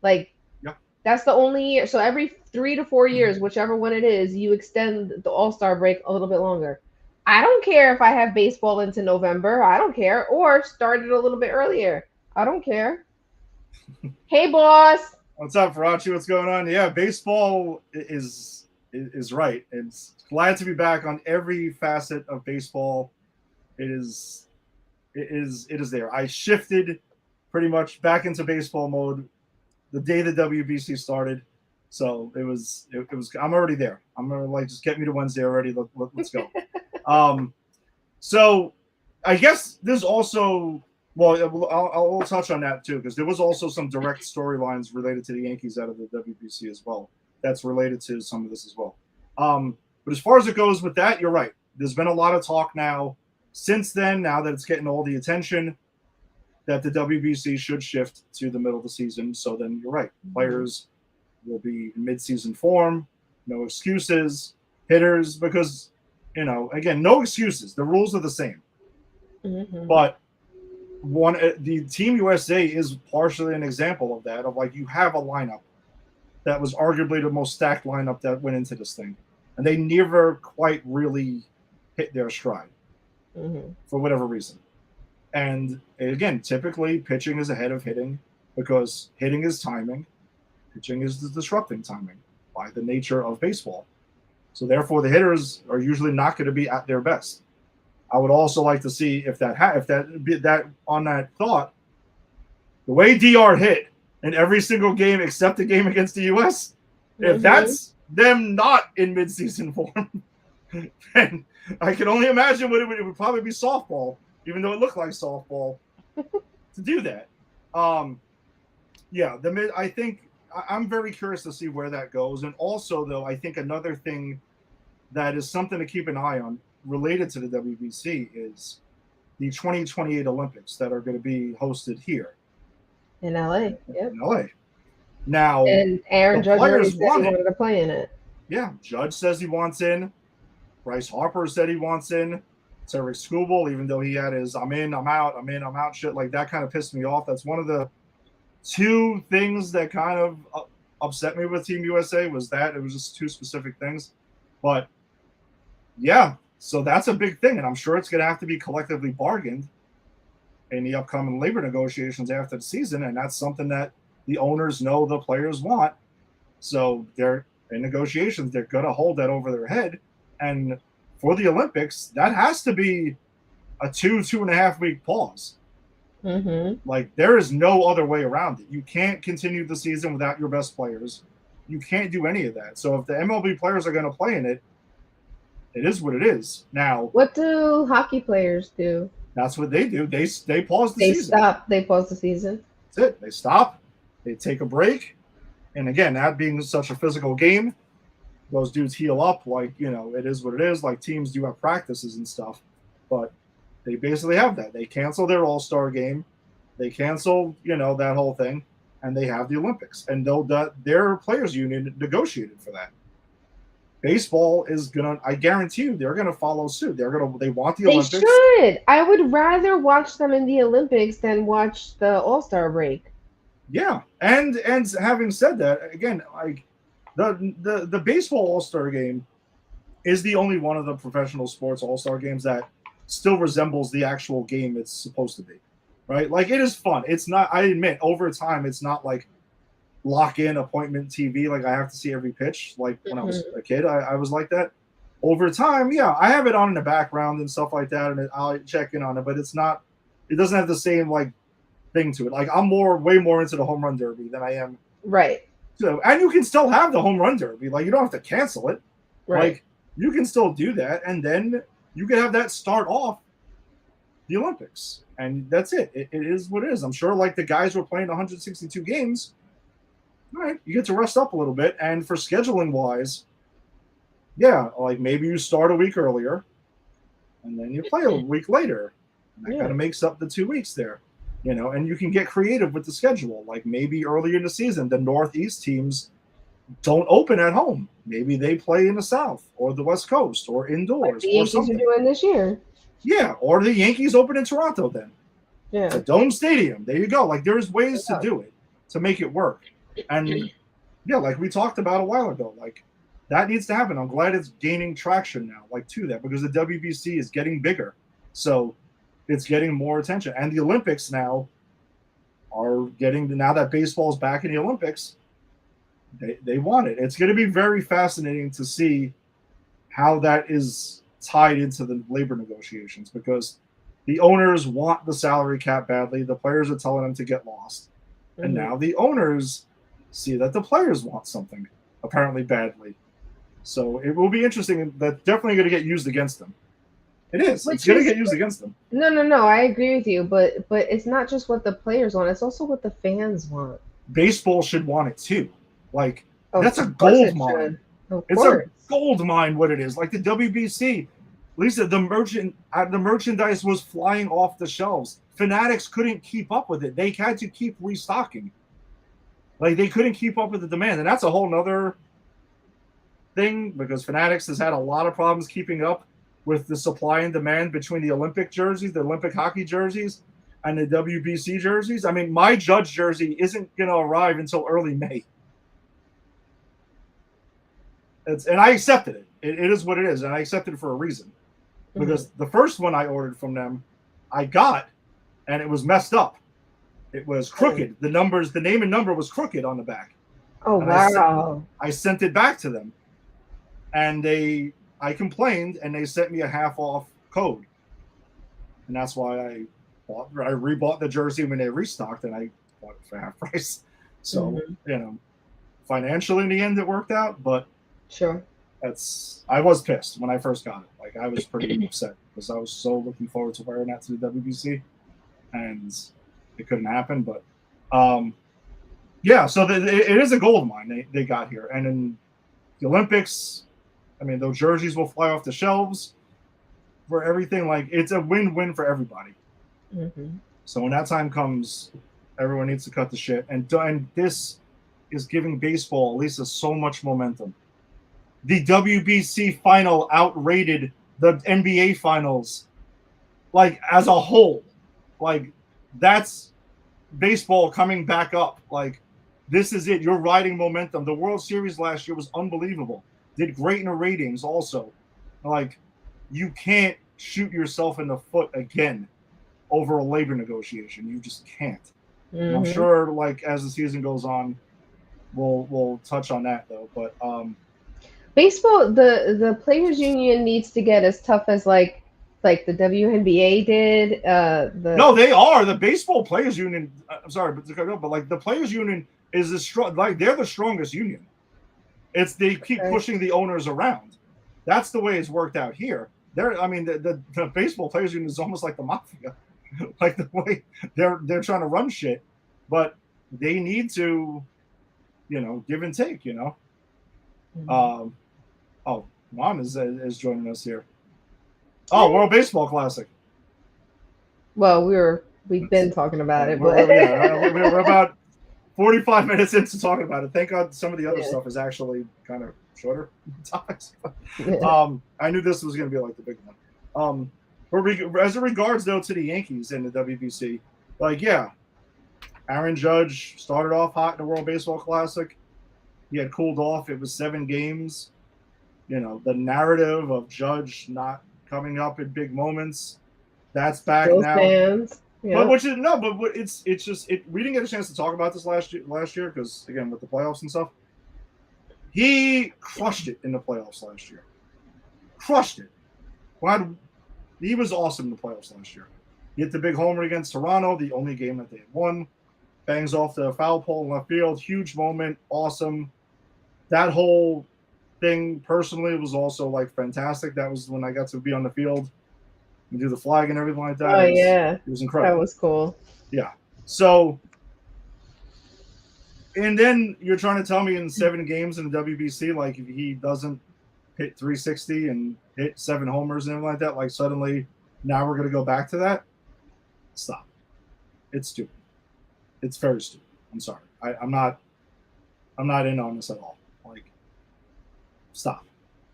Like, yep. That's the only year. So every 3 to 4 years, whichever one it is, you extend the All-Star break a little bit longer. I don't care if I have baseball into November. I don't care. Or start it a little bit earlier. I don't care. Hey, boss. What's up, Farachi? What's going on? Yeah, baseball is right. It's glad to be back on every facet of baseball. It is there. I shifted pretty much back into baseball mode the day the WBC started. So it was I'm already there. I'm gonna just get me to Wednesday already. Let's go. So I guess there's also, well, I'll touch on that too, because there was also some direct storylines related to the Yankees out of the WBC as well. That's related to some of this as well. But as far as it goes with that, you're right. There's been a lot of talk now since then, now that it's getting all the attention, that the WBC should shift to the middle of the season. So then you're right. Players will be in mid-season form, no excuses, hitters, because, again, no excuses. The rules are the same. Mm-hmm. But the Team USA is partially an example of that, of you have a lineup that was arguably the most stacked lineup that went into this thing. And they never quite really hit their stride for whatever reason. And again, typically pitching is ahead of hitting because hitting is timing. Pitching is the disrupting timing by the nature of baseball. So therefore, the hitters are usually not going to be at their best. I would also like to see if that on that thought, the way DR hit in every single game except the game against the US, if that's them not in midseason form, then I can only imagine what it would probably be softball, even though it looked like softball, to do that. I think I'm very curious to see where that goes. And also, though, I think another thing that is something to keep an eye on related to the WBC is the 2028 Olympics that are going to be hosted here. In LA. Yep. In LA. Now, and Aaron Judge already said he wanted to play in it. Yeah, Judge says he wants in. Bryce Harper said he wants in. Terry Skubal, even though he had his I'm in, I'm out, I'm in, I'm out shit, that kind of pissed me off. That's one of the 2 things that kind of upset me with Team USA was that it was just 2 specific things. But yeah, so that's a big thing, and I'm sure it's going to have to be collectively bargained in the upcoming labor negotiations after the season, and that's something that the owners know the players want. So they're in negotiations, they're going to hold that over their head. And for the Olympics, that has to be a 2.5 week pause. There is no other way around it. You can't continue the season without your best players. You can't do any of that. So if the MLB players are going to play in it, it is what it is. Now, what do hockey players do? That's what they do. They pause the season. They pause the season. That's it. They stop. They take a break. And again, that being such a physical game, those dudes heal up. Like, it is what it is. Like, teams do have practices and stuff, but they basically have that. They cancel their All-Star game. They cancel, that whole thing, and they have the Olympics. And their players union negotiated for that. Baseball is gonna, I guarantee you, they're gonna follow suit. They want the Olympics. They should. I would rather watch them in the Olympics than watch the All-Star break. Yeah, and having said that, again, like the baseball All-Star game is the only one of the professional sports All-Star games that still resembles the actual game it's supposed to be, right? Like, it is fun. It's not. I admit, over time, it's not like lock-in appointment TV. Like, I have to see every pitch. Like when I was a kid, I was like that. Over time, yeah, I have it on in the background and stuff like that, and I'll check in on it. But it's not. It doesn't have the same like thing to it. Like, I'm way more into the home run derby than I am. Right. So, and you can still have the home run derby. Like, you don't have to cancel it. Right. Like, you can still do that, and then you can have that start off the Olympics, and that's it. It is what it is. I'm sure, like, the guys were playing 162 games. All right, you get to rest up a little bit, and for scheduling wise, yeah, like maybe you start a week earlier, and then you play a week later. And that kind of makes up the 2 weeks there, and you can get creative with the schedule. Like, maybe earlier in the season, the Northeast teams don't open at home. Maybe they play in the South or the West Coast or indoors. Like the Yankees are doing this year. Yeah, or the Yankees open in Toronto then. Yeah. The Dome Stadium. There you go. Like, there's ways to do it, to make it work. And, yeah, like we talked about a while ago, like, that needs to happen. I'm glad it's gaining traction now, like, to that, because the WBC is getting bigger. So it's getting more attention. And the Olympics now are getting, now that baseball's back in the Olympics, they want it. It's going to be very fascinating to see how that is tied into the labor negotiations, because the owners want the salary cap badly. The players are telling them to get lost. And now the owners see that the players want something apparently badly. So it will be interesting. That's definitely going to get used against them. It is. It's going to get used against them. No. I agree with you, but it's not just what the players want. It's also what the fans want. Baseball should want it too. Like, that's a gold mine. It's a gold mine. What it is, like the WBC. Lisa, the merchandise was flying off the shelves. Fanatics couldn't keep up with it. They had to keep restocking. Like, they couldn't keep up with the demand, and that's a whole nother thing, because Fanatics has had a lot of problems keeping up with the supply and demand between the Olympic jerseys, the Olympic hockey jerseys, and the WBC jerseys. I mean, my Judge jersey isn't going to arrive until early May. And I accepted it. It is what it is, and I accepted it for a reason. Because the first one I ordered from them, I got, and it was messed up. It was crooked. The name and number was crooked on the back. Oh, and wow. I sent it back to them. And I complained, and they sent me a half-off code. And that's why I rebought the jersey when they restocked, and I bought it for half price. So, financially in the end it worked out, but sure. I was pissed when I first got it. Like, I was pretty upset because I was so looking forward to wearing that to the WBC, and it couldn't happen. But so it is a gold mine they got here. And in the Olympics, I mean, those jerseys will fly off the shelves for everything. Like, it's a win-win for everybody. So when that time comes, everyone needs to cut the shit. And this is giving baseball, at least, so much momentum. The WBC final outrated the NBA finals, like, as a whole. Like, that's baseball coming back up. Like, this is it. You're riding momentum. The World Series last year was unbelievable. Did great in the ratings also. Like, you can't shoot yourself in the foot again over a labor negotiation. You just can't. And I'm sure, like, as the season goes on, we'll touch on that, though. But baseball, the players union needs to get as tough as like the WNBA did. No, they are the baseball players union. I'm sorry, but like, the players union is the strong. Like, they're the strongest union. They keep pushing the owners around. That's the way it's worked out here. The baseball players union is almost like the mafia, like the way they're trying to run shit. But they need to, give and take. Oh, Juan is joining us here. Oh, World Baseball Classic. Well, we've been talking about it, but we're about 45 minutes into talking about it. Thank God some of the other Yeah. stuff is actually kind of shorter topics. Yeah. I knew this was going to be like the big one. As it regards though to the Yankees and the WBC, like yeah, Aaron Judge started off hot in the World Baseball Classic. He had cooled off. It was 7 games. You know, the narrative of Judge not coming up in big moments, that's back Still now. stands. But Yeah. it's just we didn't get a chance to talk about this last year because again with the playoffs and stuff. He crushed it in the playoffs last year. Crushed it. He was awesome in the playoffs last year. He hit the big homer against Toronto, the only game that they had won. Bangs off the foul pole in left field. Huge moment. Awesome. That whole thing personally was also like fantastic. That was when I got to be on the field and do the flag and everything like that. Oh yeah, It was that incredible. was cool. Yeah. So, and then you're trying to tell me in 7 games in the WBC, like if he doesn't hit 360 and hit 7 homers and everything like that, like suddenly now we're going to go back to that? Stop. It's stupid. It's very stupid. I'm sorry. I'm not in on this at all. Like, stop.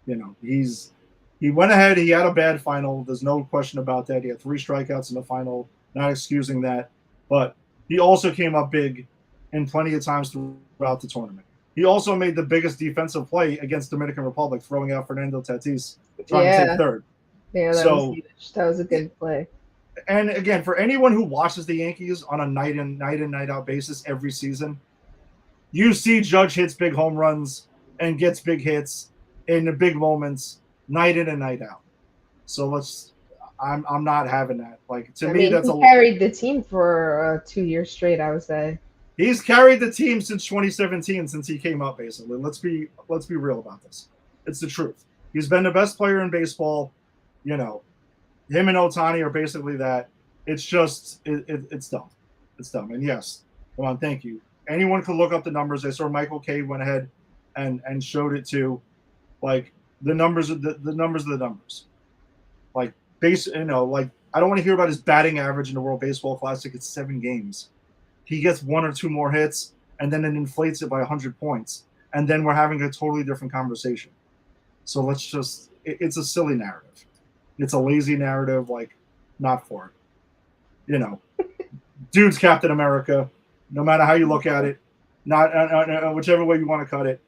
You know, he went ahead. He had a bad final. There's no question about that. He had 3 strikeouts in the final. Not excusing that, but he also came up big in plenty of times throughout the tournament. He also made the biggest defensive play against Dominican Republic, throwing out Fernando Tatis, trying to take third. Yeah, that was huge. That was a good play. And again, for anyone who watches the Yankees on a night in, night out basis every season, you see Judge hits big home runs and gets big hits in the big moments, night in and night out. So I'm not having that. Like to me, that's he carried the team for 2 years straight. I would say he's carried the team since 2017, since he came up. Basically, let's be real about this. It's the truth. He's been the best player in baseball. You know, him and Ohtani are basically that. It's just it's dumb. It's dumb. And yes, come on, thank you. Anyone could look up the numbers. I saw Michael K went ahead and showed it too. Like the numbers of the numbers of the numbers. Like like I don't want to hear about his batting average in the World Baseball Classic. It's 7 games. He gets 1 or 2 more hits, and then it inflates it by 100 points, and then we're having a totally different conversation. So let's just it's a silly narrative. It's a lazy narrative, like not for it. You know, dude's Captain America. No matter how you look at it, not whichever way you want to cut it,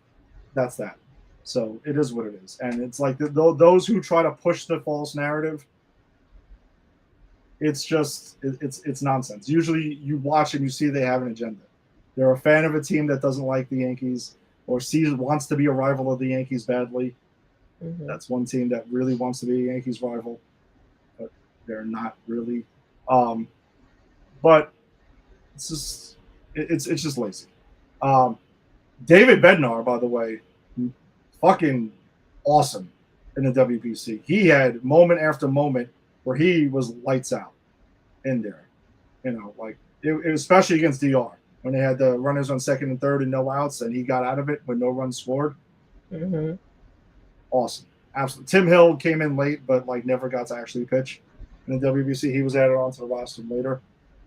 that's that. So it is what it is, and it's like those who try to push the false narrative. It's just it's nonsense. Usually, you watch and you see they have an agenda. They're a fan of a team that doesn't like the Yankees or wants to be a rival of the Yankees badly. Mm-hmm. That's one team that really wants to be a Yankees rival, but they're not really. But it's just lazy. David Bednar, by the way, fucking awesome in the WBC. He had moment after moment where he was lights out in there. You know, like especially against DR when they had the runners on second and third and no outs, and he got out of it when no runs scored. Mm-hmm. Awesome. Absolutely. Tim Hill came in late, but like never got to actually pitch in the WBC. He was added onto the roster later.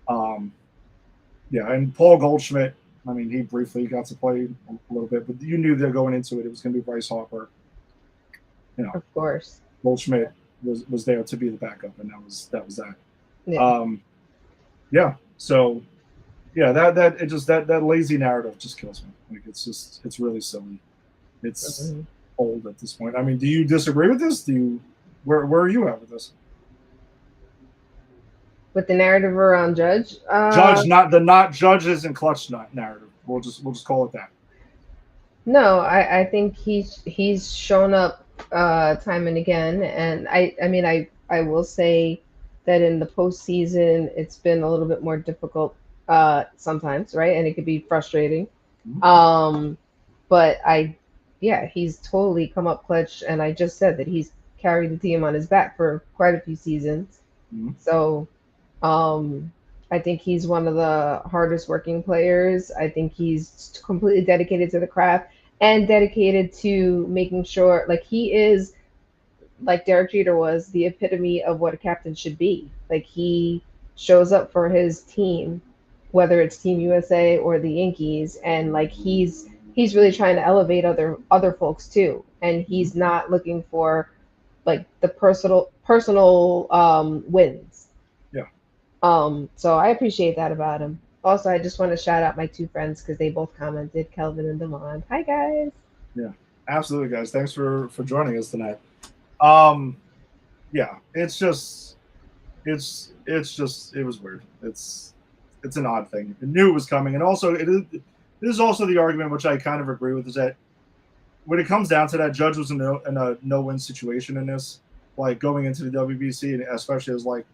Yeah, and Paul Goldschmidt, I mean, he briefly got to play a little bit, but you knew they're going into it. It was going to be Bryce Harper. You know, of course. Goldschmidt was there to be the backup, and that was that. Yeah. Yeah. So, yeah, that lazy narrative just kills me. Like it's really silly. It's old at this point. I mean, do you disagree with this? Where are you at with this? With the narrative around Judge? Judge, not Judges and clutch narrative. We'll just call it that. No, I think he's shown up time and again, and I mean I will say that in the postseason it's been a little bit more difficult sometimes, right? And it could be frustrating. Mm-hmm. But he's totally come up clutch, and I just said that he's carried the team on his back for quite a few seasons. Mm-hmm. So I think he's one of the hardest working players. I think he's completely dedicated to the craft. and dedicated to making sure, like, he is, like Derek Jeter was, the epitome of what a captain should be. Like, he shows up for his team, whether it's Team USA or the Yankees, and like he's really trying to elevate other folks too, and he's not looking for like the personal wins. Yeah. So I appreciate that about him. Also, I just want to shout out my two friends because they both commented, Kelvin and Damon. Hi guys. Yeah, absolutely, guys. Thanks for joining us tonight. Yeah, it's just it was weird. It's an odd thing. I knew it was coming, and also this is also the argument which I kind of agree with, is that when it comes down to that, Judge was in a no-win situation in this, like going into the WBC, and especially as like,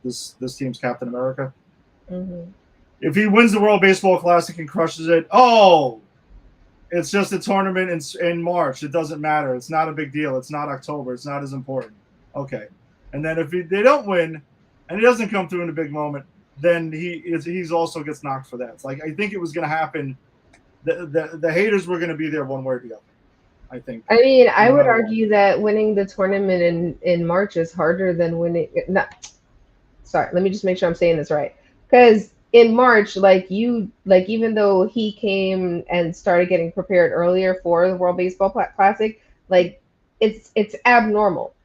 this team's Captain America. Mm-hmm. If he wins the World Baseball Classic and crushes it, it's just a tournament in March. It doesn't matter. It's not a big deal. It's not October. It's not as important. Okay. And then if they don't win and he doesn't come through in a big moment, then he's also gets knocked for that. It's like, I think it was going to happen. The haters were going to be there one way or the other, I think. I mean, I would argue that winning the tournament in March is harder than winning. Sorry, let me just make sure I'm saying this right. Because in March, even though he came and started getting prepared earlier for the World Baseball Classic, like it's abnormal,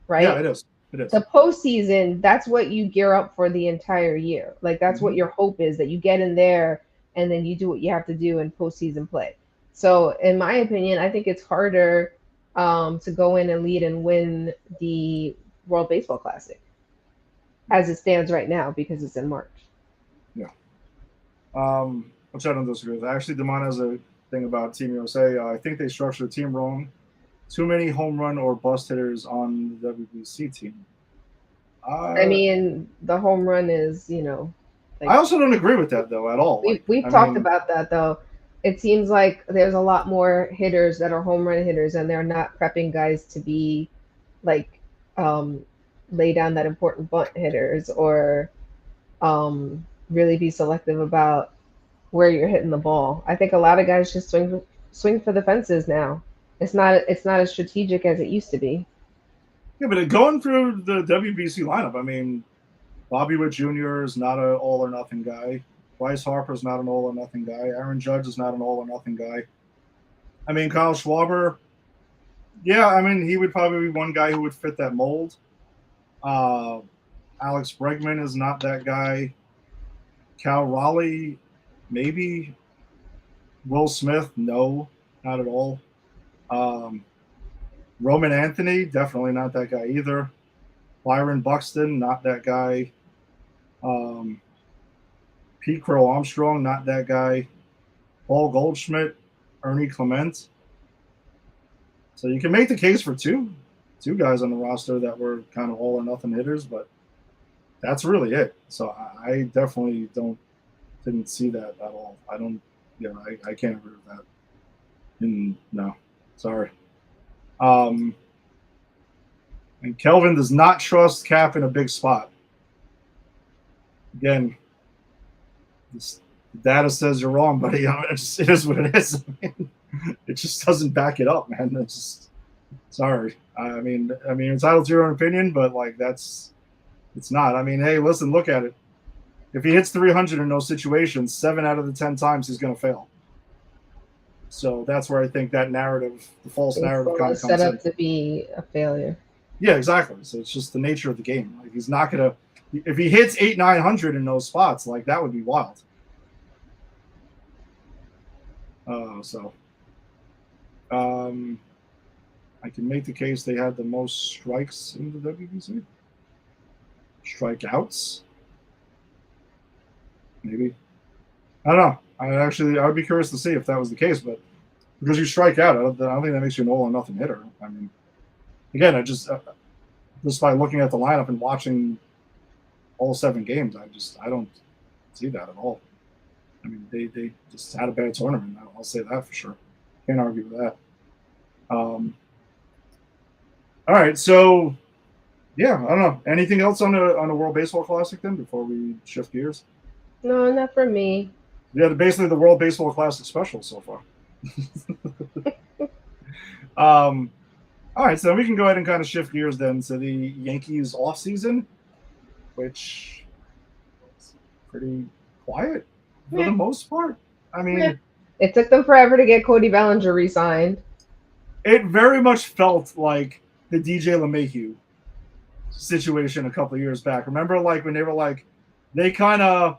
right? Yeah, it is. It is. The postseason, that's what you gear up for the entire year. Like that's what your hope is, that you get in there and then you do what you have to do in postseason play. So, in my opinion, I think it's harder to go in and lead and win the World Baseball Classic as it stands right now because it's in March. Yeah. Which I don't disagree with. Actually, Damon has a thing about Team USA. I think they structured the team wrong. Too many home run or bust hitters on the WBC team. I mean, the home run is, like, I also don't agree with that, though, at all. We've talked about that, though. It seems like there's a lot more hitters that are home run hitters, and they're not prepping guys to be, like, lay down that important bunt hitters or really be selective about where you're hitting the ball. I think a lot of guys just swing for the fences now. It's not as strategic as it used to be. Yeah, but going through the WBC lineup, I mean, Bobby Witt Jr. is not an all or nothing guy. Bryce Harper is not an all or nothing guy. Aaron Judge is not an all or nothing guy. I mean, Kyle Schwarber, yeah, I mean, he would probably be one guy who would fit that mold. Alex Bregman is not that guy. Cal Raleigh, maybe. Will Smith, no, not at all. Roman Anthony, definitely not that guy either. Byron Buxton, not that guy. Pete Crow Armstrong, not that guy. Paul Goldschmidt, Ernie Clement. So you can make the case for two guys on the roster that were kind of all or nothing hitters, but that's really it. So I definitely didn't see that at all. I don't, I can't agree with that. No, sorry. And Kelvin does not trust Cap in a big spot. Again, the data says you're wrong, buddy. It is what it is. It just doesn't back it up, man. It's just, sorry. I mean, you're entitled to your own opinion, but like it's not. I mean, hey, listen, look at it. If he hits 300 in those situations, 7 out of the 10 times he's going to fail. So that's where I think that narrative, the false narrative, kind of comes set up to be a failure. Yeah, exactly. So it's just the nature of the game. Like he's not gonna. If he hits 800-900 in those spots, like that would be wild. I can make the case they had the most strikes in the WBC. Strikeouts, maybe. I don't know. I would be curious to see if that was the case, but because you strike out, I don't think that makes you an all or nothing hitter. I mean, again, just by looking at the lineup and watching all 7 games, I don't see that at all. I mean, they just had a bad tournament. I'll say that for sure. Can't argue with that. All right, so yeah, I don't know. Anything else on the World Baseball Classic then before we shift gears? No, not for me. Yeah, basically the World Baseball Classic special so far. All right, so we can go ahead and kind of shift gears then to the Yankees offseason, which is pretty quiet for the most part. I mean, it took them forever to get Cody Bellinger re-signed. it very much felt like the DJ LeMahieu situation a couple of years back. Remember, like when they were like, they kind of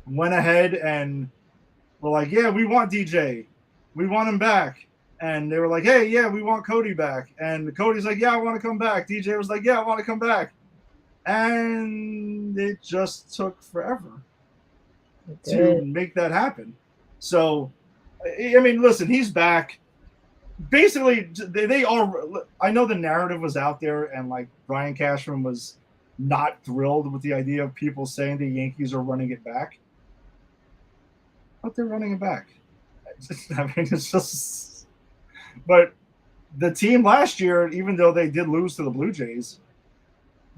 went ahead and were like, yeah, we want DJ, we want him back. And they were like, hey, yeah, we want Cody back. And Cody's like, yeah, I want to come back. DJ was like, yeah, I want to come back. And it just took forever to make that happen. So, I mean, listen, he's back. Basically, they are. I know the narrative was out there, and like Brian Cashman was not thrilled with the idea of people saying the Yankees are running it back. But they're running it back. I mean, it's just. But the team last year, even though they did lose to the Blue Jays,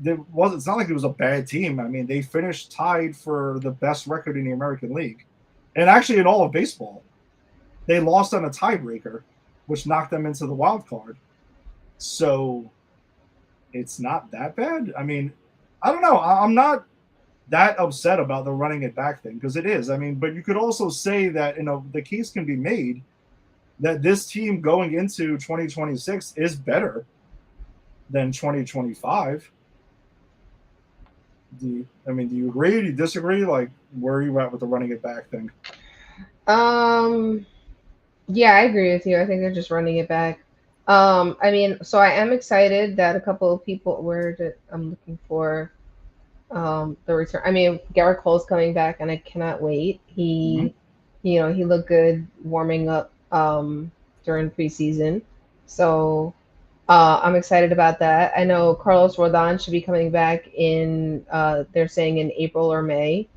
it's not like it was a bad team. I mean, they finished tied for the best record in the American League. And actually in all of baseball. They lost on a tiebreaker, which knocked them into the wild card. So it's not that bad. I mean, I don't know. I'm not that upset about the running it back thing because it is. I mean, but you could also say that, the case can be made that this team going into 2026 is better than 2025. Do you agree? Do you disagree? Like, where are you at with the running it back thing? Yeah, I agree with you. I think they're just running it back. I mean, so I am excited that a couple of people I'm looking for the return. I mean, Garrett Cole's coming back and I cannot wait. He looked good warming up during preseason. So I'm excited about that. I know Carlos Rodon should be coming back in, they're saying in April or May.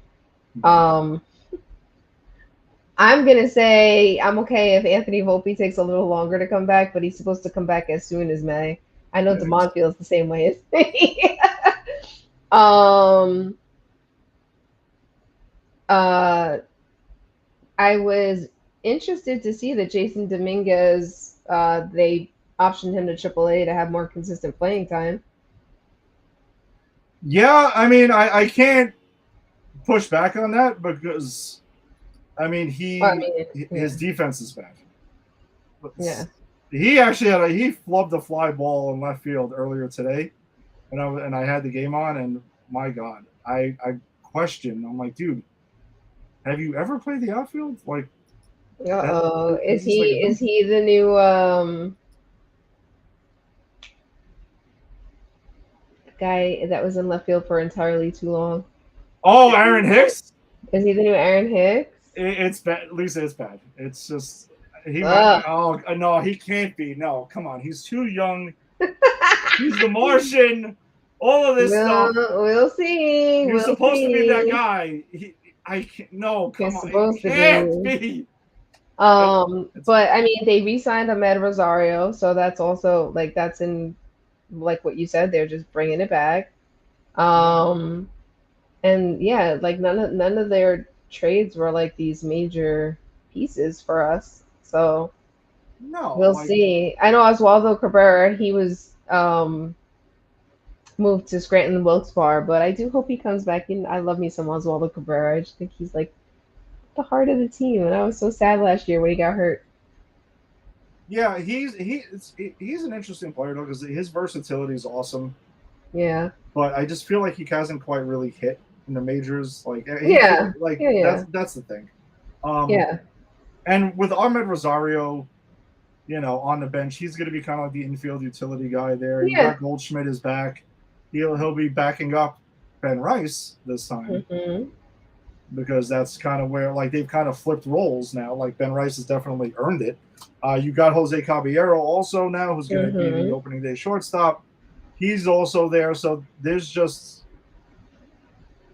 I'm going to say I'm okay if Anthony Volpe takes a little longer to come back, but he's supposed to come back as soon as May. I know Damon feels the same way as me. I was interested to see that Jason Dominguez, they optioned him to AAA to have more consistent playing time. Yeah, I mean, I can't push back on that because, I mean, his defense is bad. Yeah. He actually he flubbed a fly ball in left field earlier today, and I had the game on, and my God, I questioned. I'm like, dude, have you ever played the outfield? Like, is he the new guy that was in left field for entirely too long? Oh, Aaron Hicks. Is he the new Aaron Hicks? It's bad, Lisa. It's bad. It's just no, he can't be. No, come on, he's too young. He's the Martian. All of this stuff. We'll see. You're supposed to be that guy. I can't. No, come on. It can't be. But I mean, they re-signed Ahmed Rosario, so that's also like that's in like what you said. They're just bringing it back. And yeah, like none of their trades were like these major pieces for us. So we'll see. I know Oswaldo Cabrera, he was moved to Scranton Wilkes-Barre, but I do hope he comes back in. I love me some Oswaldo Cabrera. I just think he's like the heart of the team, and I was so sad last year when he got hurt. Yeah, he's an interesting player though because his versatility is awesome. Yeah, but I just feel like he hasn't quite really hit in the majors. Like that's the thing. And with Ahmed Rosario, on the bench, he's going to be kind of like the infield utility guy there. Yeah. You got Goldschmidt is back. He'll be backing up Ben Rice this time because that's kind of where like they've kind of flipped roles now. Like Ben Rice has definitely earned it. You got Jose Caballero also now, who's going to be the opening day shortstop. He's also there, so there's just,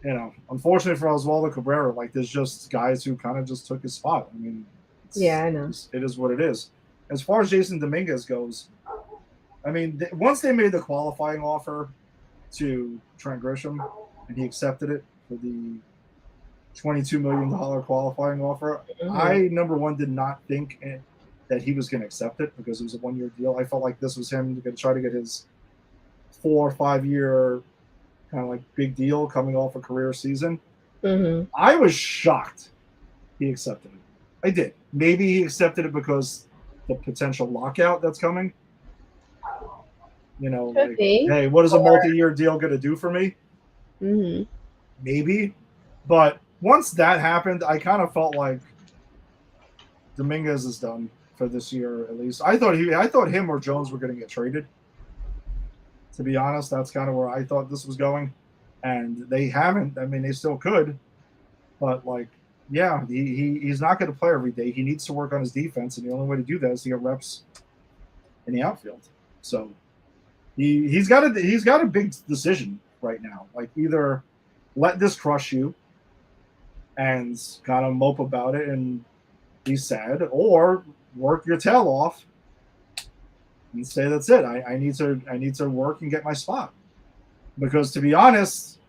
unfortunately for Oswaldo Cabrera, like there's just guys who kind of just took his spot. I mean, I know it is what it is. As far as Jason Dominguez goes, I mean, once they made the qualifying offer to Trent Grisham and he accepted it for the $22 million qualifying offer. Mm-hmm. I, number one, did not think that he was going to accept it because it was a 1-year deal. I felt like this was him going to try to get his 4 or 5 year kind of like big deal coming off a career season. Mm-hmm. I was shocked he accepted it. I did. Maybe he accepted it because the potential lockout that's coming. You know, like, hey, what is a multi-year deal going to do for me? Mm-hmm. Maybe. But once that happened, I kind of felt like Dominguez is done for this year, at least. I thought him or Jones were going to get traded. To be honest, that's kind of where I thought this was going. And they haven't. I mean, they still could. But, like, yeah, he's not going to play every day. He needs to work on his defense, and the only way to do that is to get reps in the outfield. So he's got a big decision right now. Like, either let this crush you and kind of mope about it and be sad, or work your tail off and say that's it. I need to work and get my spot. Because to be honest,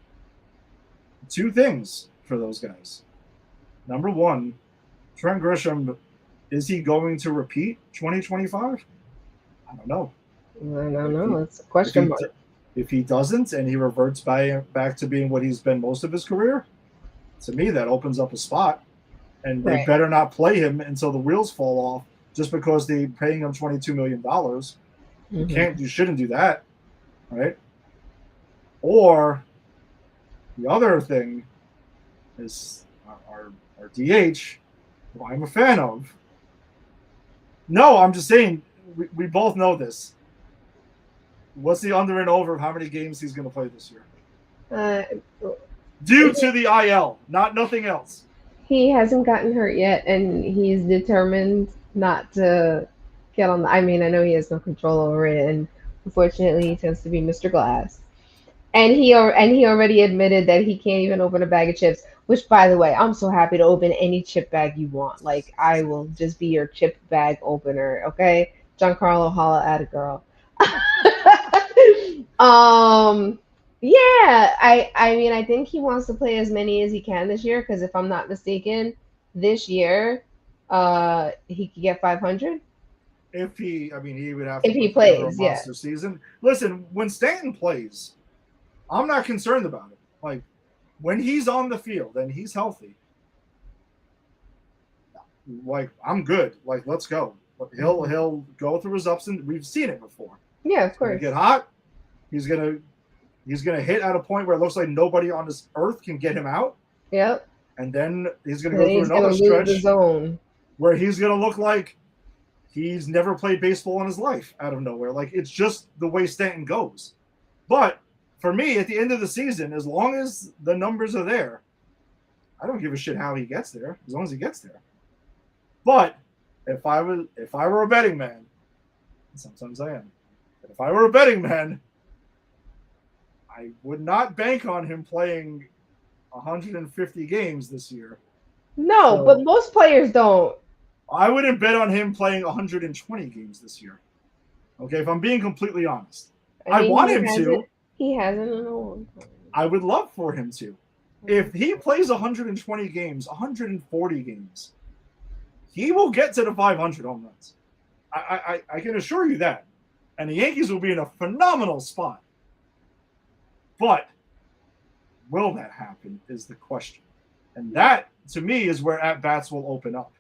2 things for those guys. Number one, Trent Grisham, is he going to repeat 2025? I don't know. I don't know. It's a question mark. If he doesn't and he reverts back to being what he's been most of his career, to me that opens up a spot. And they better not play him until the wheels fall off just because they're paying him $22 million. Mm-hmm. You shouldn't do that, right? Or the other thing is our DH, who I'm a fan of. No, I'm just saying, we both know this. What's the under and over of how many games he's going to play this year? Due to the IL, nothing else. He hasn't gotten hurt yet, and he's determined not to get on the. I mean, I know he has no control over it, and unfortunately, he tends to be Mr. Glass. And he already admitted that he can't even open a bag of chips. Which, by the way, I'm so happy to open any chip bag you want. Like, I will just be your chip bag opener. Okay, Giancarlo, holla at a girl. Yeah, I mean, I think he wants to play as many as he can this year because if I'm not mistaken, this year, he could get 500. He would have to. If he plays, a monster season. Listen, when Stanton plays, I'm not concerned about it. Like, when he's on the field and he's healthy, like, I'm good. Like, let's go. He'll go through his ups and we've seen it before. Yeah, of course. Get hot. He's gonna hit at a point where it looks like nobody on this earth can get him out. Yep. And then he's gonna go through another stretch where he's gonna look like he's never played baseball in his life out of nowhere. Like, it's just the way Stanton goes. But for me, at the end of the season, as long as the numbers are there, I don't give a shit how he gets there, as long as he gets there. But if I were a betting man, and sometimes I am, but if I were a betting man, I would not bank on him playing 150 games this year. No, but most players don't. I wouldn't bet on him playing 120 games this year. Okay, if I'm being completely honest. I want him to. He hasn't in a long time. I would love for him to. If he plays 120 games, 140 games, he will get to the 500 home runs. I can assure you that. And the Yankees will be in a phenomenal spot. But will that happen is the question. And that, to me, is where at-bats will open up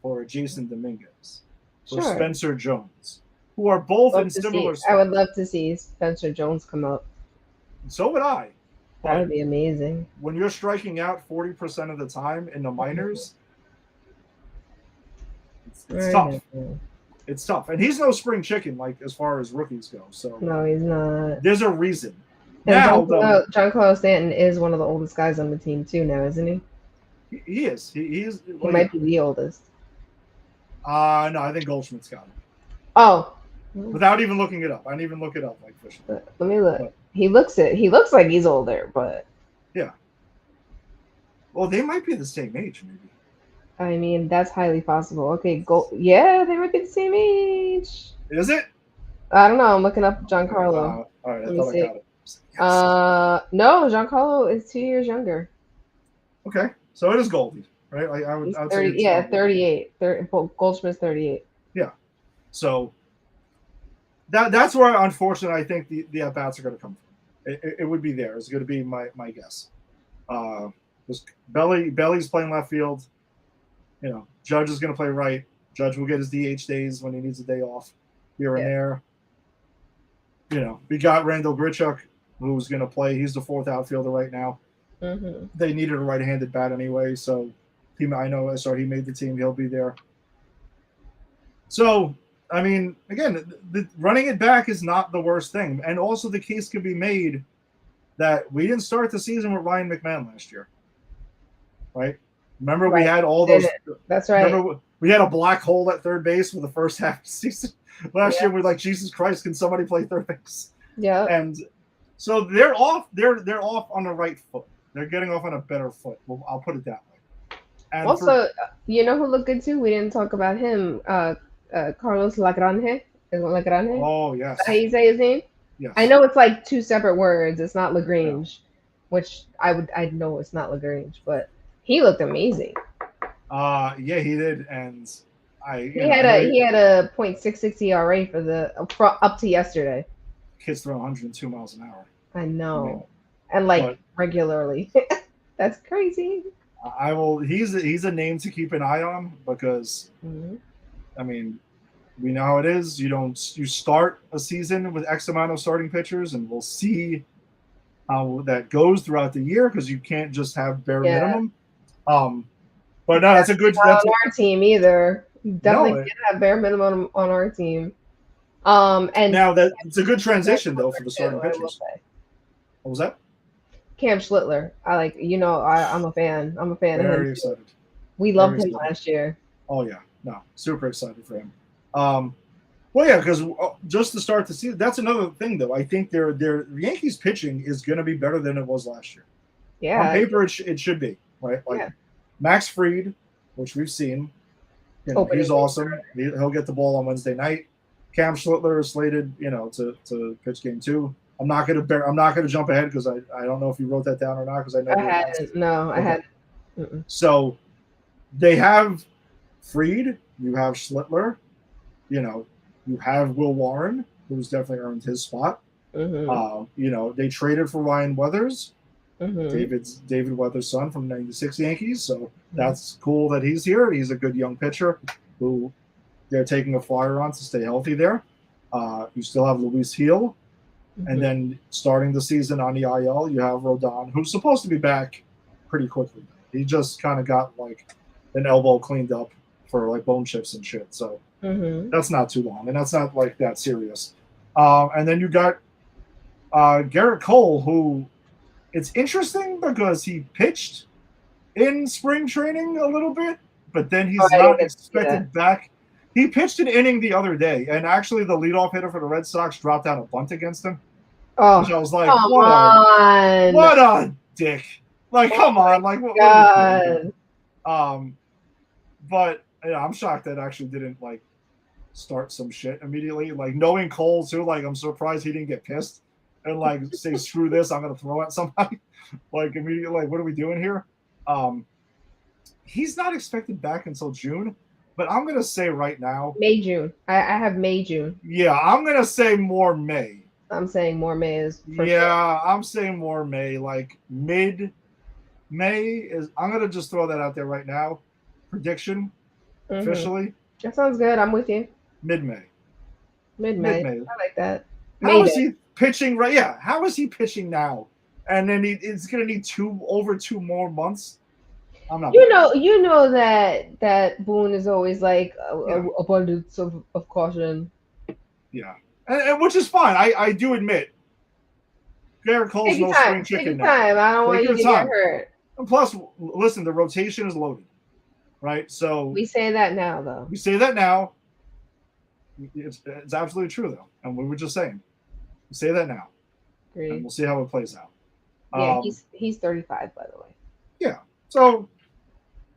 for Jason Dominguez, for Spencer Jones, who are both in similar spots. I would love to see Spencer Jones come up. So would I. That would be amazing. When you're striking out 40% of the time in the minors, it's tough. It's tough. And he's no spring chicken, like, as far as rookies go. So no, he's not. There's a reason. And now, Giancarlo Stanton is one of the oldest guys on the team, too, now, isn't he? He is. He might be the oldest. No, I think Goldschmidt's got him. Oh. Without even looking it up. I didn't even look it up like Fisher. Let me look. But he looks like he's older, but yeah. Well, they might be the same age, maybe. I mean, that's highly possible. Okay, yeah, they might be the same age. Is it? I don't know. I'm looking up Giancarlo. All right, I thought I got it. Yes. No, Giancarlo is 2 years younger. Okay. So it is Goldie, right? Like I would say 30, it's yeah, Goldie. 38. Goldschmidt's 38. Yeah. So that's where, unfortunately, I think the at bats are going to come from. It would be there. It's going to be my guess. Belly's playing left field. Judge is going to play right. Judge will get his DH days when he needs a day off here and there. We got Randall Grichuk, who's going to play. He's the fourth outfielder right now. Mm-hmm. They needed a right-handed bat anyway, so he made the team. He'll be there. So, I mean, again, running it back is not the worst thing. And also the case could be made that we didn't start the season with Ryan McMahon last year, right? Remember, we had all those. That's right. Remember, we had a black hole at third base for the first half of the season. Last year, we're like, Jesus Christ, can somebody play third base? Yeah. And so they're off. They're off on the right foot. They're getting off on a better foot. Well, I'll put it that way. And also, you know who looked good too? We didn't talk about him. Carlos Lagrange. Lagrange? Oh, yes. Is that how you say his name? Yes. I know it's like two separate words. It's not Lagrange, which I know it's not Lagrange, but he looked amazing. Yeah, he did, and he had a .66 ERA for up to yesterday. Kid's throwing 102 miles an hour. I know, and regularly. That's crazy. He's a name to keep an eye on because, I mean, we know how it is. You start a season with X amount of starting pitchers, and we'll see how that goes throughout the year because you can't just have bare minimum. But no, that's a good. Not on our team either. Definitely can't have bare minimum on our team. And now it's a good transition though for the starting pitchers. What was that? Cam Schlittler. I'm a fan. I'm a fan of him. Very excited. We loved him last year. Oh yeah, no, super excited for him. Well, yeah, because just to start the season, that's another thing though. I think the Yankees pitching is going to be better than it was last year. Yeah, on paper it should be right. Max Fried, which we've seen, he's awesome. He'll get the ball on Wednesday night. Cam Schlittler is slated, to pitch game 2. I'm not gonna jump ahead because I don't know if you wrote that down or not because I know I hadn't. So they have Fried, you have Schlittler, you have Will Warren, who's definitely earned his spot. They traded for Ryan Weathers, David Weathers' son from the '96 Yankees. So that's cool that he's here. He's a good young pitcher who they're taking a flyer on to stay healthy there. You still have Luis Heel. And then starting the season on the IL, you have Rodon, who's supposed to be back pretty quickly. He just kind of got an elbow cleaned up for bone chips and shit. So that's not too long, and that's not that serious. And then you got Garrett Cole, who it's interesting because he pitched in spring training a little bit, but then he's not expected back. He pitched an inning the other day, and actually the leadoff hitter for the Red Sox dropped out a bunt against him. Oh, which I was like, what a dick. Come on. What God. But I'm shocked that actually didn't start some shit immediately. Knowing Cole too, I'm surprised he didn't get pissed and say, screw this, I'm gonna throw at somebody. Immediately, what are we doing here? He's not expected back until June. But I'm going to say right now. May, June. I have May, June. Yeah, I'm going to say more May. I'm saying more May is for sure. I'm saying more May. Mid-May is. I'm going to just throw that out there right now. Prediction, officially. That sounds good. I'm with you. Mid-May. Mid-May. I like that. How is he pitching right? Yeah, how is he pitching now? And then it's going to need over 2 more months. I'm not. You know that Boone is always abundance of caution. Yeah, and which is fine. I do admit, Garrett Cole's no spring chicken now. I don't want you to get hurt. And plus, listen, the rotation is loaded, right? So we say that now, though. We say that now. It's absolutely true, though, and we were just saying. We say that now. Agreed. And we'll see how it plays out. Yeah, he's 35, by the way. Yeah, so.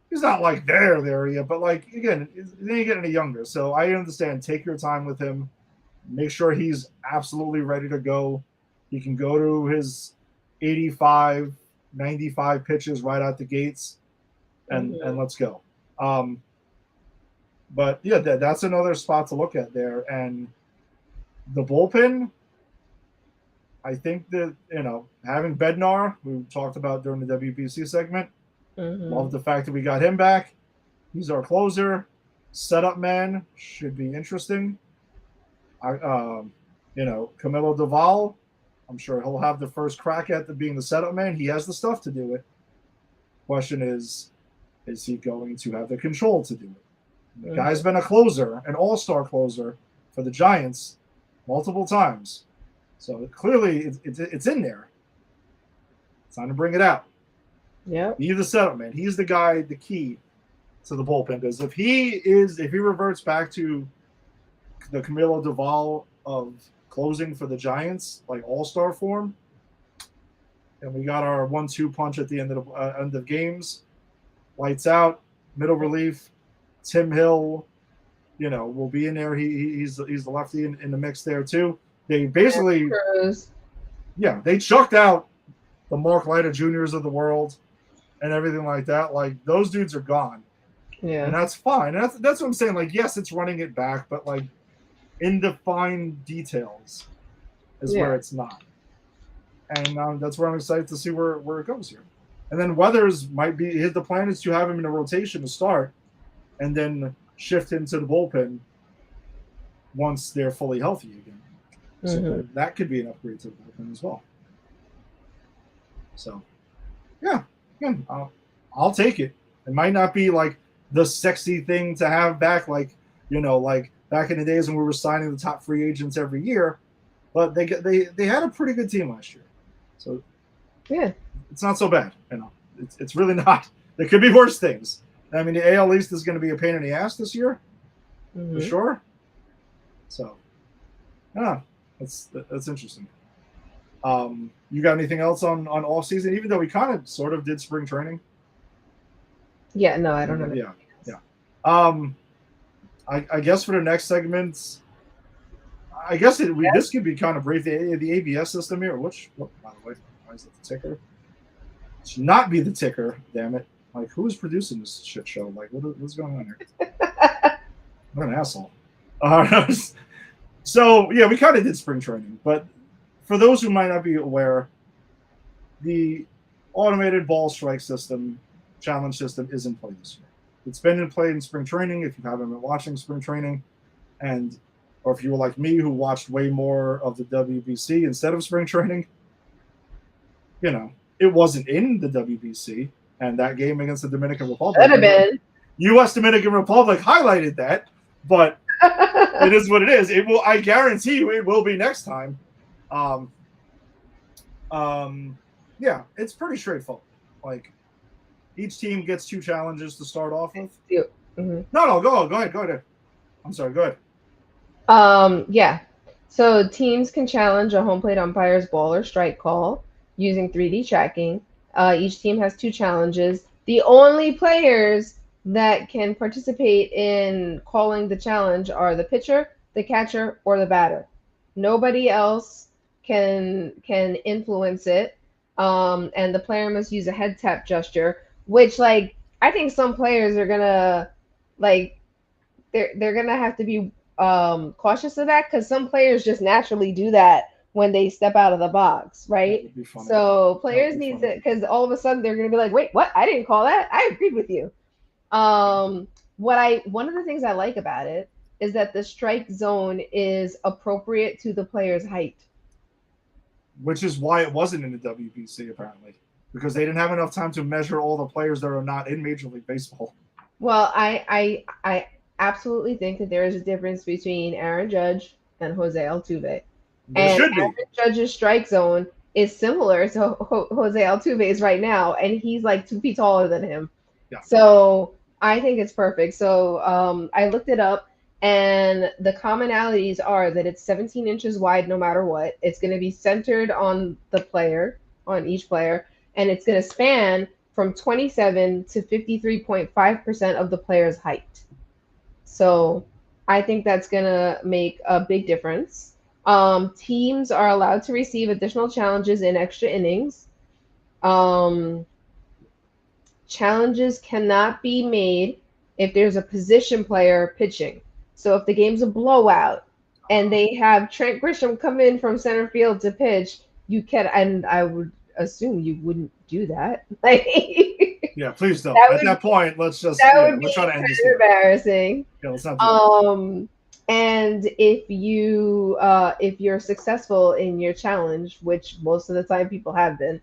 He's not there yet, but again, he didn't get any younger. So I understand. Take your time with him. Make sure he's absolutely ready to go. He can go to his 85, 95 pitches right out the gates. and let's go. But yeah, that's another spot to look at there. And the bullpen, I think that, having Bednar, we talked about during the WBC segment, love the fact that we got him back. He's our closer. Setup man should be interesting. Camilo Doval, I'm sure he'll have the first crack at being the setup man. He has the stuff to do it. Question is he going to have the control to do it? The guy's been a closer, an all-star closer for the Giants multiple times. So clearly it's in there. It's time to bring it out. Yeah. He's the setup man. He's the guy, the key to the bullpen. Because if he reverts back to the Camilo Doval of closing for the Giants, like all-star form, and we got our 1-2 punch at the end of games, lights out, middle relief, Tim Hill, will be in there. He's the lefty in the mix there too. They basically, they chucked out the Mark Leiter Juniors of the world and everything like that. Like, those dudes are gone. Yeah. And that's fine. And that's what I'm saying. Like, yes, it's running it back, but like in the fine details is where it's not. And that's where I'm excited to see where it goes here. And then Weathers might be, the plan is to have him in a rotation to start and then shift him to the bullpen once they're fully healthy again. So that could be an upgrade to the bullpen as well. So, yeah, again, I'll take it. It might not be like the sexy thing to have back, like back in the days when we were signing the top free agents every year, but they had a pretty good team last year. So, yeah, it's not so bad. It's really not. There could be worse things. I mean, the AL East is going to be a pain in the ass this year, for sure. So, yeah, that's interesting. You got anything else on off season? Even though we kind of sort of did spring training. Yeah, no, I don't know. Yeah. I guess for the next segments, I guess this could be kind of brief. The ABS system here, by the way, why is it the ticker? It should not be the ticker, damn it. Like, who's producing this shit show? Like, what's going on here? What an asshole. So, yeah, we kind of did spring training. But for those who might not be aware, the automated ball strike system, challenge system, is in play this year. It's been in play in spring training if you haven't been watching spring training. Or if you were like me who watched way more of the WBC instead of spring training, it wasn't in the WBC. And that game against the Dominican Republic, should have been. U.S. Dominican Republic highlighted that, but it is what it is. It will. I guarantee you, it will be next time. Yeah, it's pretty straightforward. Like, each team gets 2 challenges to start off with. No, go ahead. I'm sorry, go ahead. Yeah. So teams can challenge a home plate umpire's ball or strike call using 3D tracking. Each team has 2 challenges. The only players that can participate in calling the challenge are the pitcher, the catcher, or the batter. Nobody else can influence it. And the player must use a head tap gesture, which, like, I think some players are gonna, like, they're gonna have to be cautious of that, because some players just naturally do that when they step out of the box, right? So players need to, because all of a sudden they're going to be like, wait, what? I didn't call that. I agreed with you. One of the things I like about it is that the strike zone is appropriate to the player's height. Which is why it wasn't in the WBC, apparently, because they didn't have enough time to measure all the players that are not in Major League Baseball. Well, I absolutely think that there is a difference between Aaron Judge and Jose Altuve. And Aaron Judge's strike zone is similar to Jose Altuve's right now, and he's like 2 feet taller than him. Yeah. So I think it's perfect. So I looked it up, and the commonalities are that it's 17 inches wide no matter what. It's going to be centered on the player, on each player, and it's going to span from 27 to 53.5% of the player's height. So I think that's going to make a big difference. Teams are allowed to receive additional challenges in extra innings. challenges cannot be made if there's a position player pitching. So if the game's a blowout and they have Trent Grisham come in from center field to pitch, you can, and I would assume you wouldn't do that. Like, Yeah, please don't. that At that point, let's just would we're be trying to end this kind of here. embarrassing. Yeah, let's not do that. And if you're successful in your challenge, which most of the time people have been,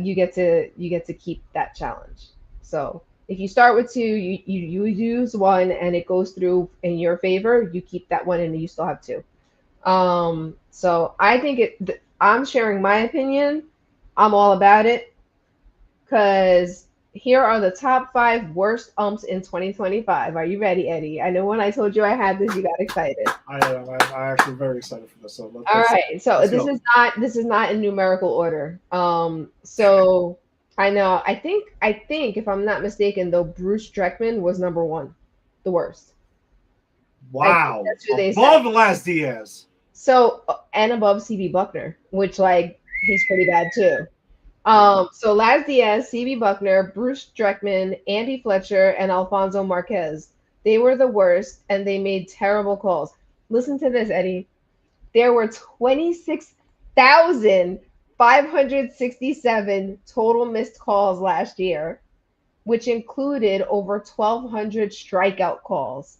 you get to keep that challenge. So if you start with two, you use one and it goes through in your favor, you keep that one and you still have two. So I think I'm sharing my opinion. I'm all about it because here are the top 5 worst umps in 2025. Are you ready, Eddie? I know when I told you I had this, you got excited. I am. I'm actually very excited for this. So All right. So this is not in numerical order. So I know. I think if I'm not mistaken, though, Bruce Dreckman was number 1, the worst. Wow. That's who they Above said. Last Diaz. So and above CB Buckner, which like he's pretty bad too. So Laz Diaz, CB Buckner, Bruce Dreckman, Andy Fletcher, and Alfonso Marquez. They were the worst, and they made terrible calls. Listen to this, Eddie. There were 26,567 total missed calls last year, which included over 1,200 strikeout calls.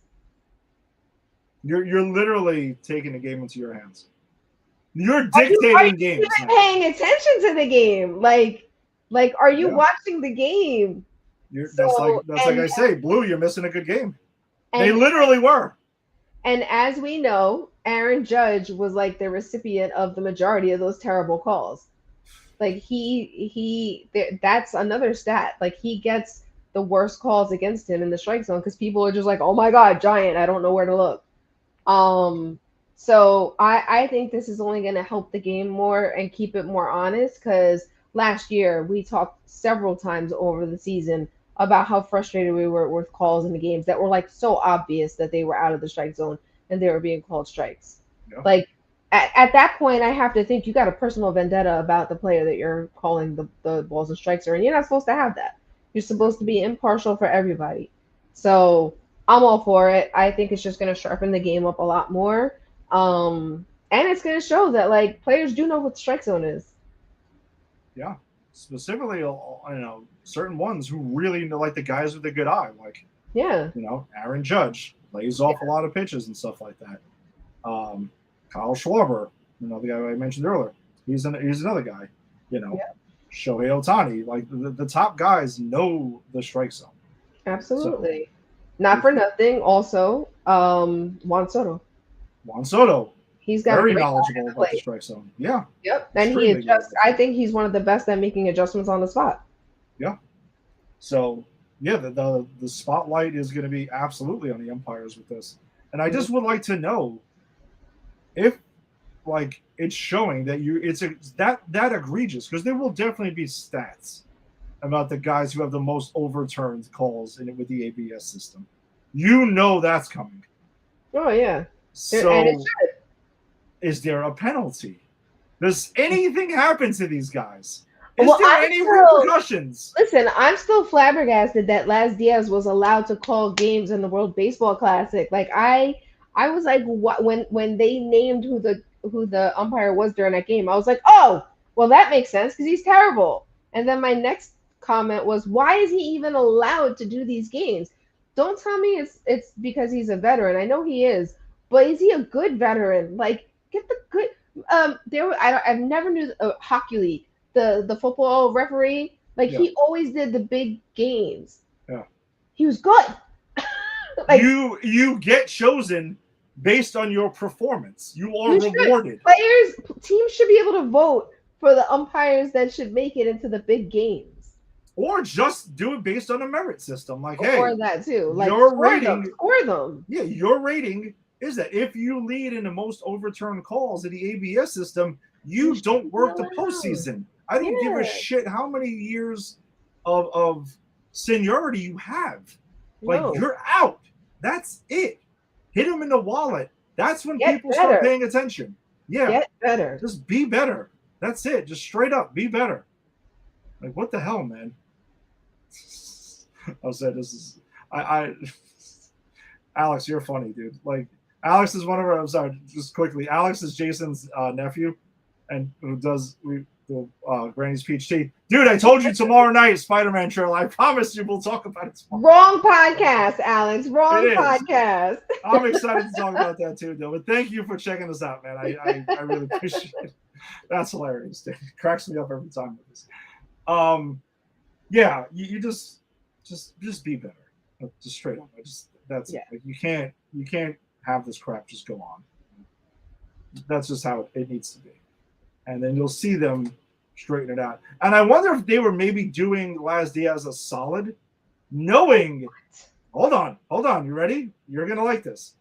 You're literally taking the game into your hands. You're dictating games. Even paying attention to the game, like, are you watching the game? That's like I say, Blue. You're missing a good game. They literally were. And as we know, Aaron Judge was like the recipient of the majority of those terrible calls. Like that's another stat. Like he gets the worst calls against him in the strike zone because people are just like, oh my God, Giant, I don't know where to look. So I think this is only going to help the game more and keep it more honest because last year we talked several times over the season about how frustrated we were with calls in the games that were like so obvious that they were out of the strike zone and they were being called strikes. Yeah. Like at that point, I have to think you got a personal vendetta about the player that you're calling the balls and strikes are, and you're not supposed to have that. You're supposed to be impartial for everybody. So I'm all for it. I think it's just going to sharpen the game up a lot more. And it's going to show that like players do know what the strike zone is. Yeah. Specifically, certain ones who really know, like the guys with a good eye, like, Aaron Judge lays off a lot of pitches and stuff like that. Kyle Schwarber, the guy I mentioned earlier, he's another guy, Shohei Ohtani, like the top guys know the strike zone. Absolutely. So, not for nothing. Also, Juan Soto. He's got very knowledgeable about the strike zone. Yeah. Yep. And he adjusts. I think he's one of the best at making adjustments on the spot. Yeah. So the spotlight is going to be absolutely on the umpires with this. And I just would like to know if like it's showing that it's that egregious, because there will definitely be stats about the guys who have the most overturned calls with the ABS system. That's coming. Oh yeah. So and it should. Is there a penalty? Does anything happen to these guys? Is there any repercussions? Listen, I'm still flabbergasted that Laz Diaz was allowed to call games in the World Baseball Classic. Like I was like, what when they named who the umpire was during that game, I was like, oh, well that makes sense because he's terrible. And then my next comment was, why is he even allowed to do these games? Don't tell me it's because he's a veteran. I know he is, but is he a good veteran? Like, get the good. I never knew hockey league. The football referee, like he always did the big games. Yeah, he was good. Like you get chosen based on your performance. You are rewarded. Teams should be able to vote for the umpires that should make it into the big games, or just do it based on a merit system. Like, or that too. Like your rating, score them. Yeah, your rating is that if you lead in the most overturned calls in the ABS system, you don't work the postseason. I don't give a shit how many years of seniority you have. Like, you're out. That's it. Hit them in the wallet. That's when people start paying attention. Yeah. Get better. Just be better. That's it. Just straight up, be better. Like, what the hell, man? I'll say this is I Alex, you're funny, dude. Like Alex is one of our. I'm sorry, just quickly. Alex is Jason's nephew, and who does Granny's Peach Tea. Dude, I told you tomorrow night, Spider-Man trailer. I promise you, we'll talk about it tomorrow. Wrong podcast, Alex. Wrong podcast. I'm excited to talk about that too, though. But thank you for checking us out, man. I really appreciate it. That's hilarious. It cracks me up every time with this. Yeah, you just be better. Just straight up. That's it. Like, you can't have this crap just go on. That's just how it needs to be. And then you'll see them straighten it out. And I wonder if they were maybe doing Laz Diaz a solid, knowing. Hold on. You ready? You're gonna like this.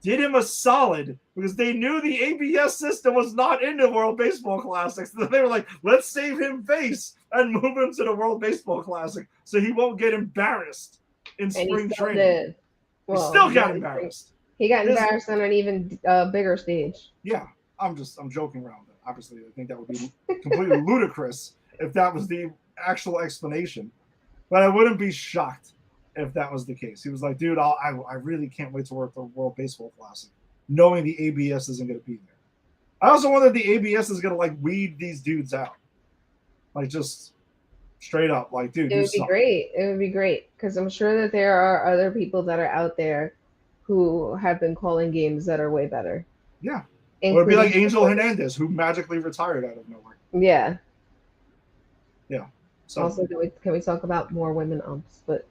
Did him a solid because they knew the ABS system was not in the World Baseball Classic. So they were like, let's save him face and move him to the World Baseball Classic so he won't get embarrassed in spring training. He still got embarrassed. He got embarrassed on an even bigger stage. Yeah, I'm joking around. Obviously, I think that would be completely ludicrous if that was the actual explanation. But I wouldn't be shocked if that was the case. He was like, dude, I really can't wait to work the World Baseball Classic, knowing the ABS isn't going to be there. I also wonder if the ABS is going to, like, weed these dudes out. Like, just straight up. Like, dude, it would be great. It would be great because I'm sure that there are other people that are out there who have been calling games that are way better. Yeah. Or it'd be like Angel Hernandez, who magically retired out of nowhere. Yeah. Yeah. So, also, can we talk about more women umps? But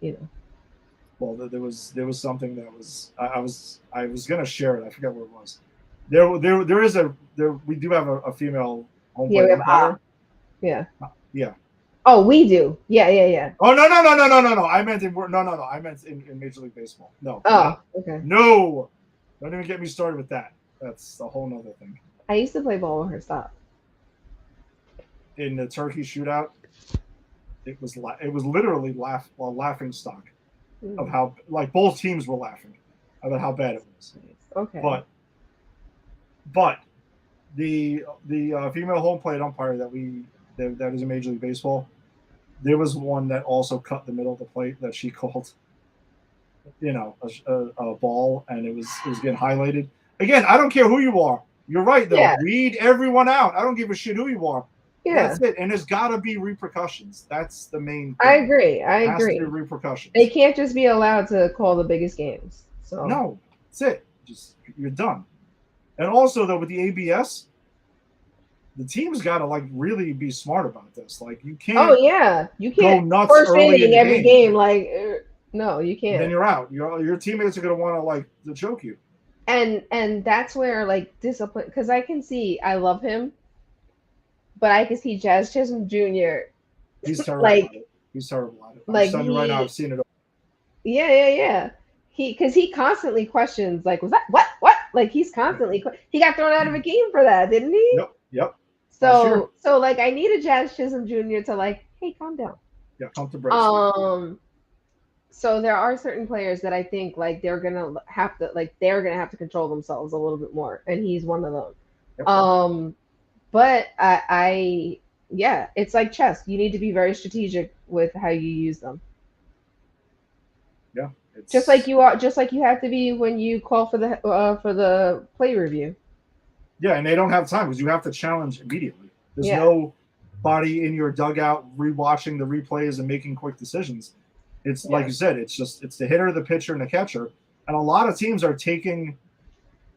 well, there was something that was I was gonna share it. I forget what it was. We do have a female home plate umpire. Yeah. Yeah. Oh, we do. Yeah. Oh no! I meant I meant in Major League Baseball. No. Oh, okay. No, don't even get me started with that. That's a whole nother thing. I used to play ball with her. Stop. In the turkey shootout, it was literally laughing stock of how, like, both teams were laughing about how bad it was. Okay. But the female home plate umpire that is in Major League Baseball, there was one that also cut the middle of the plate that she called, a ball, and it was getting highlighted. Again, I don't care who you are. You're right, though. Yeah. Weed everyone out. I don't give a shit who you are. Yeah. That's it. And there's got to be repercussions. That's the main thing. I agree. There has to be repercussions. They can't just be allowed to call the biggest games. So no, that's it. You're done. And also, though, with the ABS, the team's got to, like, really be smart about this. Like, you can't. Oh yeah, you can't go nuts first early in every game. Like, no, you can't. Then you're out. Your teammates are going to want to, like, to choke you. And that's where, like, discipline, because I can see, I love him, but I can see Jazz Chisholm Jr. He's terrible. He's terrible at it. I'm telling you right now, I've seen it all. Yeah. Because he constantly questions, like, was that what? Like, he's constantly he got thrown out of a game for that, didn't he? Yep. So like, I need a Jazz Chisholm Jr. to, like, hey, calm down. Yeah, come to break. So there are certain players that I think, like, they're gonna have to control themselves a little bit more, and he's one of them. Yep. But it's like chess. You need to be very strategic with how you use them. Yeah. Just like you have to be when you call for the play review. Yeah, and they don't have time because you have to challenge immediately. There's nobody in your dugout rewatching the replays and making quick decisions. It's like you said, it's the hitter, the pitcher, and the catcher. And a lot of teams are taking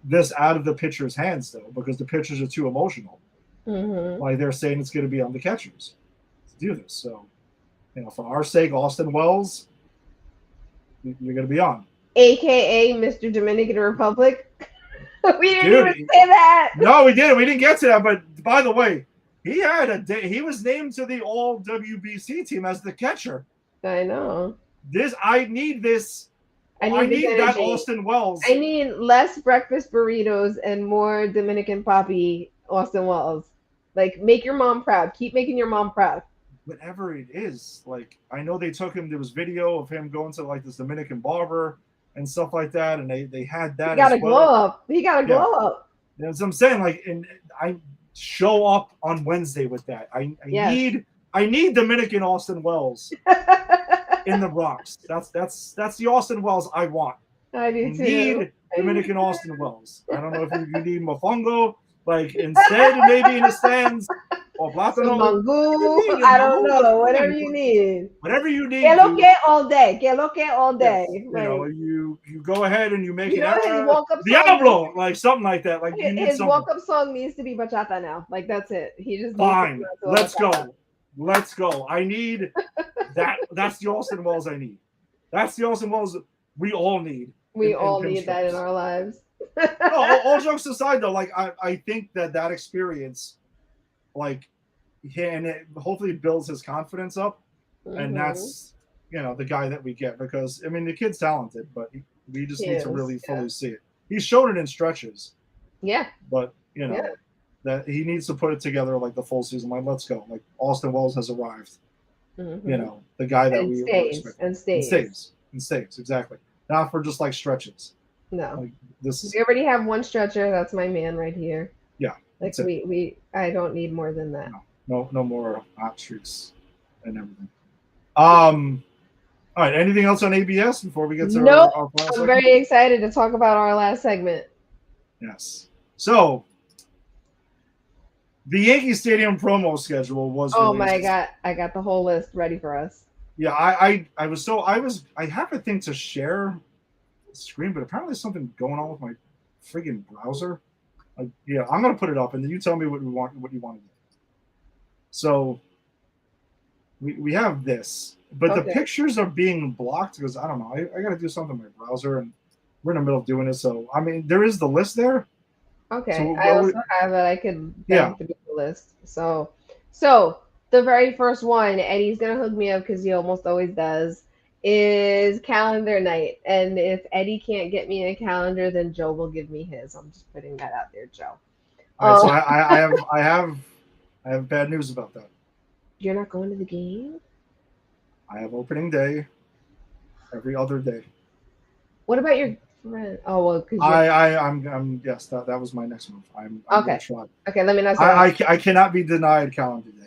this out of the pitcher's hands, though, because the pitchers are too emotional. Mm-hmm. Like, they're saying it's going to be on the catchers to do this. So, for our sake, Austin Wells, you're going to be on. AKA Mr. Dominican Republic. We didn't even say that. No, we didn't. We didn't get to that. But by the way, he had a day. He was named to the All WBC team as the catcher. I know. I need this. I need that Austin Wells. I need less breakfast burritos and more Dominican Poppy Austin Wells. Like, make your mom proud. Keep making your mom proud. Whatever it is. Like, I know they took him. There was video of him going to, like, this Dominican barber and stuff like that, and they had that. He got to glow up. He got to glow up. That's what I'm saying. Like, and I show up on Wednesday with that. I need Dominican Austin Wells in the Bronx. That's the Austin Wells I want. I do We too. need Dominican Austin Wells. I don't know if you need mofongo, like instead, maybe in the stands, or Some plátano. mangú. I don't know. Whatever you need. Whatever you need. Que lo que all day. Que lo que all day. Yes. Like, You go ahead and you make you it. know his walk-up song. Diablo, like something like that. Like you need his something. walk-up song needs to be bachata now. Like that's it. He just Fine. needs to Let's go. Let's go. I need that. That's the Austin Wells I need. That's the Austin Wells we all need. We all need that in our lives. No, all jokes aside, though, like I think that experience, like, and it hopefully builds his confidence up, and that's the guy that we get, because I mean the kid's talented, but we just need to really fully see it. He's shown it in stretches. Yeah. But that he needs to put it together like the full season. Like, let's go. Like Austin Wells has arrived. The guy that we stays exactly. Not for just like stretches. No. Like, we already have one stretcher. That's my man right here. Yeah. Like I don't need more than that. No more hot streaks and everything. All right. Anything else on ABS before we get to our final segment? I'm very excited to talk about our last segment. Yes. So the Yankee Stadium promo schedule was released. My God, I got the whole list ready for us. Yeah, I have a thing to share the screen, but apparently there's something going on with my friggin' browser. I'm gonna put it up, and then you tell me what you want to do. So we have this, but the pictures are being blocked because I don't know. I got to do something with my browser, and we're in the middle of doing it. So I mean, there is the list there. Okay, so I also have it. I could to do the list. So the very first one, Eddie's gonna hook me up because he almost always does, is calendar night. And if Eddie can't get me a calendar, then Joe will give me his. I'm just putting that out there, Joe. All right, so I have bad news about that. You're not going to the game? I have opening day every other day. What about your friend? Oh well, because I'm yes, that was my next move. I'm okay. Okay, let me not say I cannot be denied calendar day.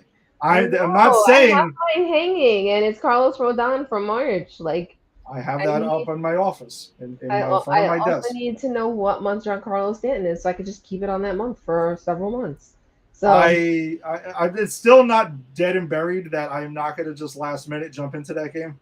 I'm not saying I have mine hanging, and it's Carlos Rodon from March. Like I have that up in my office in front of my desk. I also need to know what month Giancarlo Stanton is, so I could just keep it on that month for several months. So it's still not dead and buried that I'm not going to just last minute jump into that game,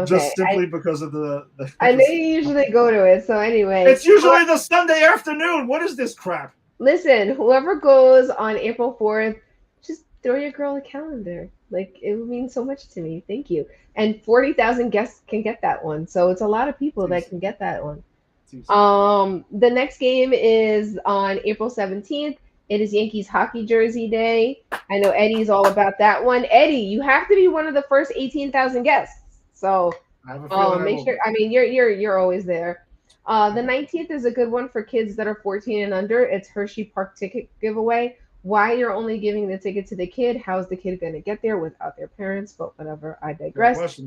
just simply because of the. I know you usually go to it, so anyway. It's usually the Sunday afternoon. What is this crap? Listen, whoever goes on April 4th, just throw your girl a calendar. Like, it would mean so much to me. Thank you. And 40,000 guests can get that one, so it's a lot of people that can get that one. The next game is on April 17th. It is Yankees hockey jersey day. I know Eddie's all about that one. Eddie, you have to be one of the first 18,000 guests. So make sure. I mean, you're always there. The 19th is a good one for kids that are 14 and under. It's Hershey Park ticket giveaway. Why you're only giving the ticket to the kid? How's the kid going to get there without their parents? But whatever. I digress.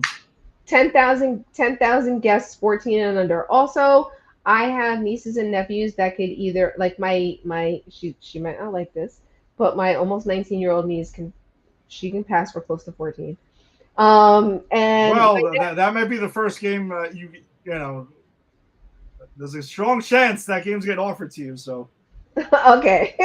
10,000 guests, 14 and under. Also, I have nieces and nephews that could either, like she might not like this, but my almost 19-year-old niece can pass for close to 14. And that might be the first game you know. There's a strong chance that game's getting offered to you. So okay.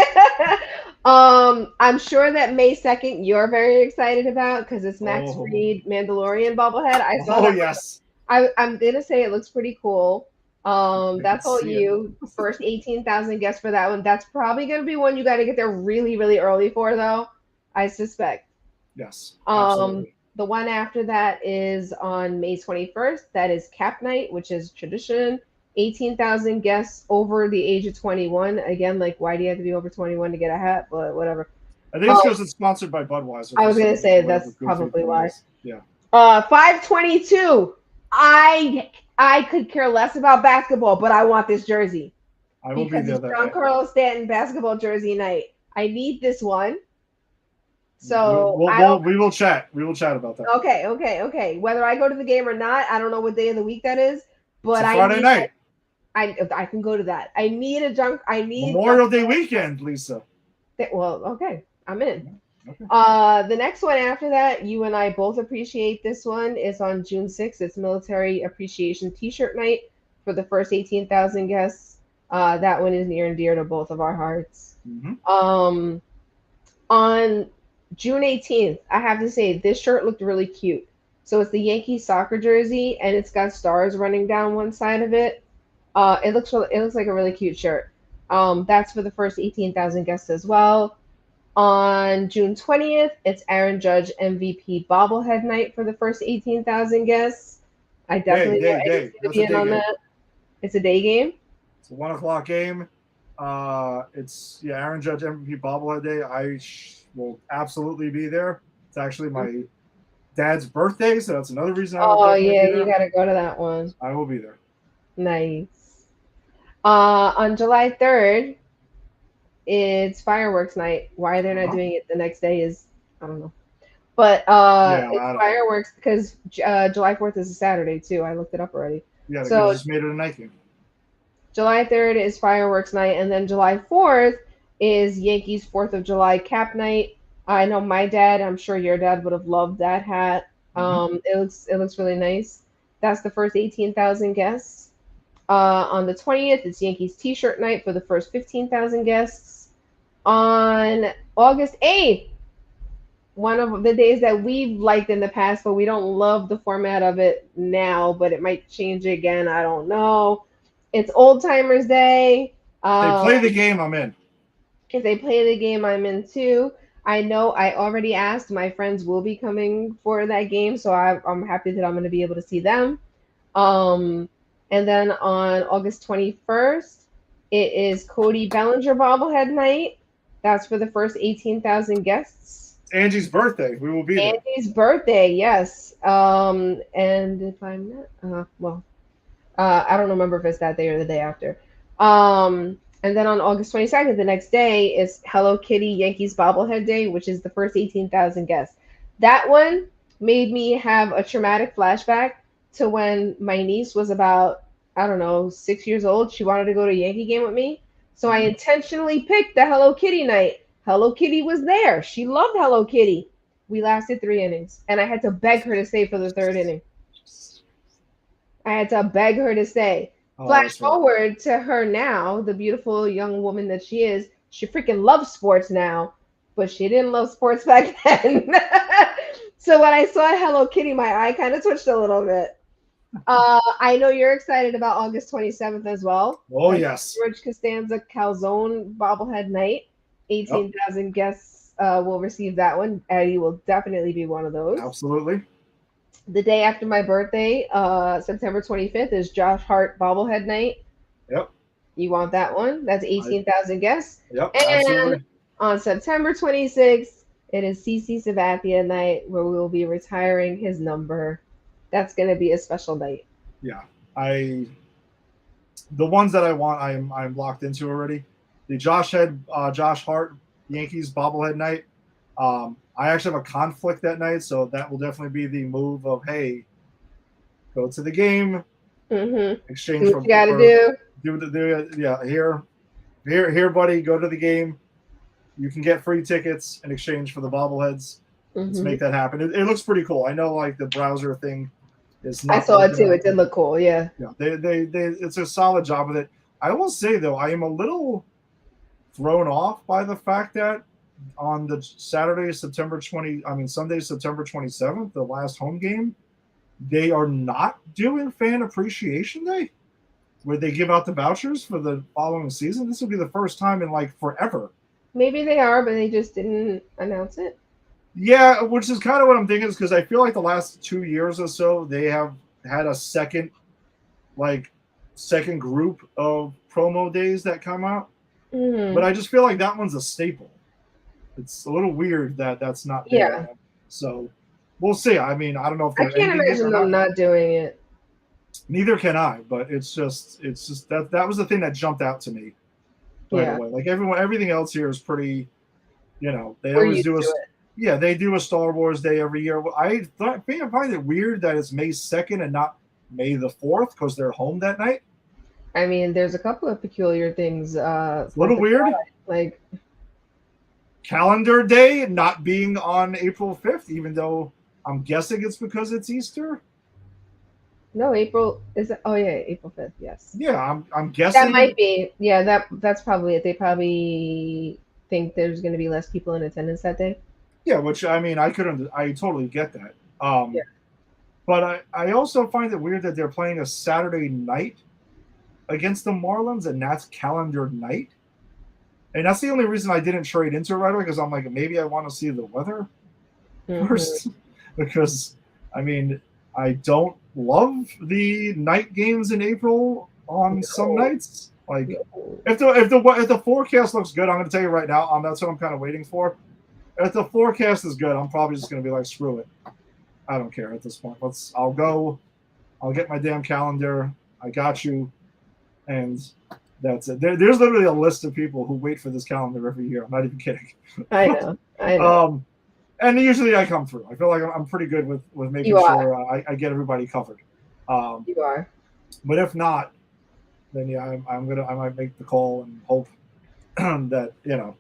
I'm sure that May 2nd you're very excited about because it's Max Reed Mandalorian bobblehead. I saw that. Yes. I'm gonna say it looks pretty cool. That's all you. First 18,000 guests for that one. That's probably going to be one you got to get there really, really early for, though, I suspect. Yes. Absolutely. The one after that is on May 21st. That is Cap Night, which is tradition. 18,000 guests over the age of 21. Again, like, why do you have to be over 21 to get a hat? But whatever. I think it's because it's sponsored by Budweiser. I was going to say that's probably why. Yeah. 522. I could care less about basketball, but I want this jersey. I will be there. Giancarlo Stanton basketball jersey night. I need this one. So we will chat. We will chat about that. Okay. Whether I go to the game or not, I don't know what day of the week that is, but it's Friday night. I can go to that. I need Memorial Day weekend, Lisa. Well, okay, I'm in. The next one after that, you and I both appreciate this one. It's on June 6th. It's Military Appreciation T-shirt night for the first 18,000 guests. That one is near and dear to both of our hearts. Mm-hmm. On June 18th, I have to say this shirt looked really cute. So it's the Yankee soccer jersey, and it's got stars running down one side of it. It looks like a really cute shirt. That's for the first 18,000 guests as well. On June 20th, it's Aaron Judge MVP bobblehead night for the first 18,000 guests. I definitely want Eddie to be in on that. It's a day game. It's a 1:00 game. It's Aaron Judge MVP bobblehead day. I will absolutely be there. It's actually my dad's birthday, so that's another reason. You gotta go to that one. I will be there. Nice. On July 3rd, it's fireworks night. Why they're not doing it the next day is I don't know. But it's fireworks because July 4th is a Saturday too. I looked it up already. Yeah, so just made it a night game. July 3rd is fireworks night, and then July 4th is Yankees 4th of July cap night. I know my dad, I'm sure your dad would have loved that hat. It looks really nice. That's the first 18,000 guests. On the 20th, it's Yankees t-shirt night for the first 15,000 guests. On August 8th, one of the days that we've liked in the past, but we don't love the format of it now, but it might change again. I don't know. It's Old Timers Day. If they play the game, I'm in. If they play the game, I'm in too. I know I already asked. My friends will be coming for that game, so I'm happy that I'm going to be able to see them. And then on August 21st, it is Cody Bellinger bobblehead night. That's for the first 18,000 guests. It's Angie's birthday. We will be there. Angie's birthday, yes. And if I'm not, I don't remember if it's that day or the day after. And then on August 22nd, the next day, is Hello Kitty Yankees bobblehead day, which is the first 18,000 guests. That one made me have a traumatic flashback to when my niece was about, 6 years old. She wanted to go to a Yankee game with me. So I intentionally picked the Hello Kitty night. Hello Kitty was there. She loved Hello Kitty. We lasted 3 innings, and I had to beg her to stay for the 3rd inning. I had to beg her to stay. Flash forward to her now, the beautiful young woman that she is. She freaking loves sports now, but she didn't love sports back then. So when I saw Hello Kitty, my eye kind of twitched a little bit. I know you're excited about August 27th as well. Oh, yes. George Costanza Calzone bobblehead night. 18,000 guests will receive that one. Eddie will definitely be one of those. Absolutely. The day after my birthday, September 25th, is Josh Hart bobblehead night. Yep. You want that one? That's 18,000 guests. Yep, and absolutely. On September 26th, it is CC Sabathia night, where we will be retiring his number. That's going to be a special night. Yeah. The ones that I want, I'm locked into already. The Josh Hart Yankees bobblehead night. I actually have a conflict that night, so that will definitely be the move of, hey, go to the game, exchange do what you gotta do. Here, buddy, go to the game. You can get free tickets in exchange for the bobbleheads. Let's make that happen. It looks pretty cool. I know, like, the browser thing is not. I saw it too. It did look cool. Yeah. Yeah. It's a solid job with it. I will say though, I am a little thrown off by the fact that on the Sunday, September 27th, the last home game, they are not doing Fan Appreciation Day, where they give out the vouchers for the following season. This will be the first time in like forever. Maybe they are, but they just didn't announce it. Yeah, which is kind of what I'm thinking, is because I feel like the last 2 years or so, they have had a second group of promo days that come out. But I just feel like that one's a staple. It's a little weird that that's not there. Yeah. So we'll see. I mean, I don't know if I can't imagine them not doing it. Neither can I, but it's just that was the thing that jumped out to me right away. Like everything else here is pretty, they always do they do a Star Wars Day every year. I find it weird that it's May 2nd and not May the 4th because they're home that night. I mean, there's a couple of peculiar things. A little weird. Like, calendar day not being on April 5th, even though I'm guessing it's because it's Easter. No, April is it? Oh yeah, April 5th. Yes. Yeah, I'm That guessing. might be. Yeah, that's probably it. They probably think there's going to be less people in attendance that day. Yeah, which I mean, I totally get that. Yeah. But I also find it weird that they're playing a Saturday night against the Marlins, and that's calendar night. And that's the only reason I didn't trade into it right away, because I'm like, maybe I want to see the weather first. Because, I mean, I don't love the night games in April on some nights. Like, if the forecast looks good, I'm going to tell you right now, that's what I'm kind of waiting for. If the forecast is good, I'm probably just going to be like, screw it. I don't care at this point. I'll go. I'll get my damn calendar. I got you. And that's it. There's literally a list of people who wait for this calendar every year. I'm not even kidding. I know. And usually I come through. I feel like I'm pretty good with making sure I get everybody covered. You are. But if not, then yeah, I might make the call and hope that the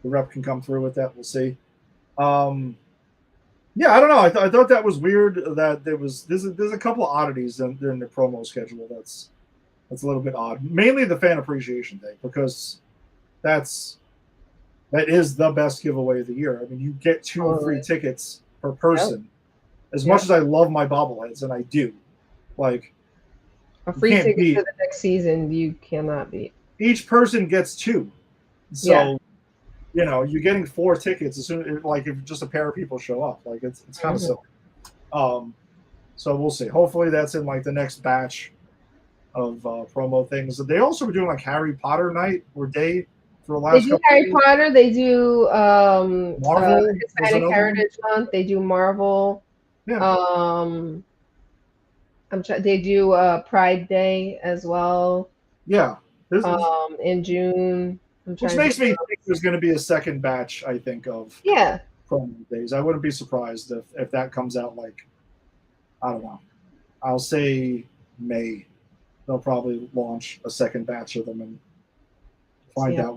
rep can come through with that. We'll see. Yeah, I don't know. I thought that was weird that there's a couple of oddities in the promo schedule that's a little bit odd. Mainly the fan appreciation day, because that is the best giveaway of the year. I mean, you get 2 free tickets per person. Yep. As much as I love my bobbleheads, and I do, like, a free ticket for the next season, you cannot beat. Each person gets 2, so you're getting 4 tickets as soon like if just a pair of people show up. Like it's kind of silly. So we'll see. Hopefully that's in like the next batch of promo things. They also were doing like Harry Potter night or day for the last. They do Harry Potter. They do Marvel. Hispanic Heritage Month. They do Marvel. Yeah. They do Pride Day as well. Yeah. In June. Which makes me think there's going to be a second batch, I think, of promo days. I wouldn't be surprised if that comes out like, I don't know, I'll say May. They'll probably launch a second batch of them and find out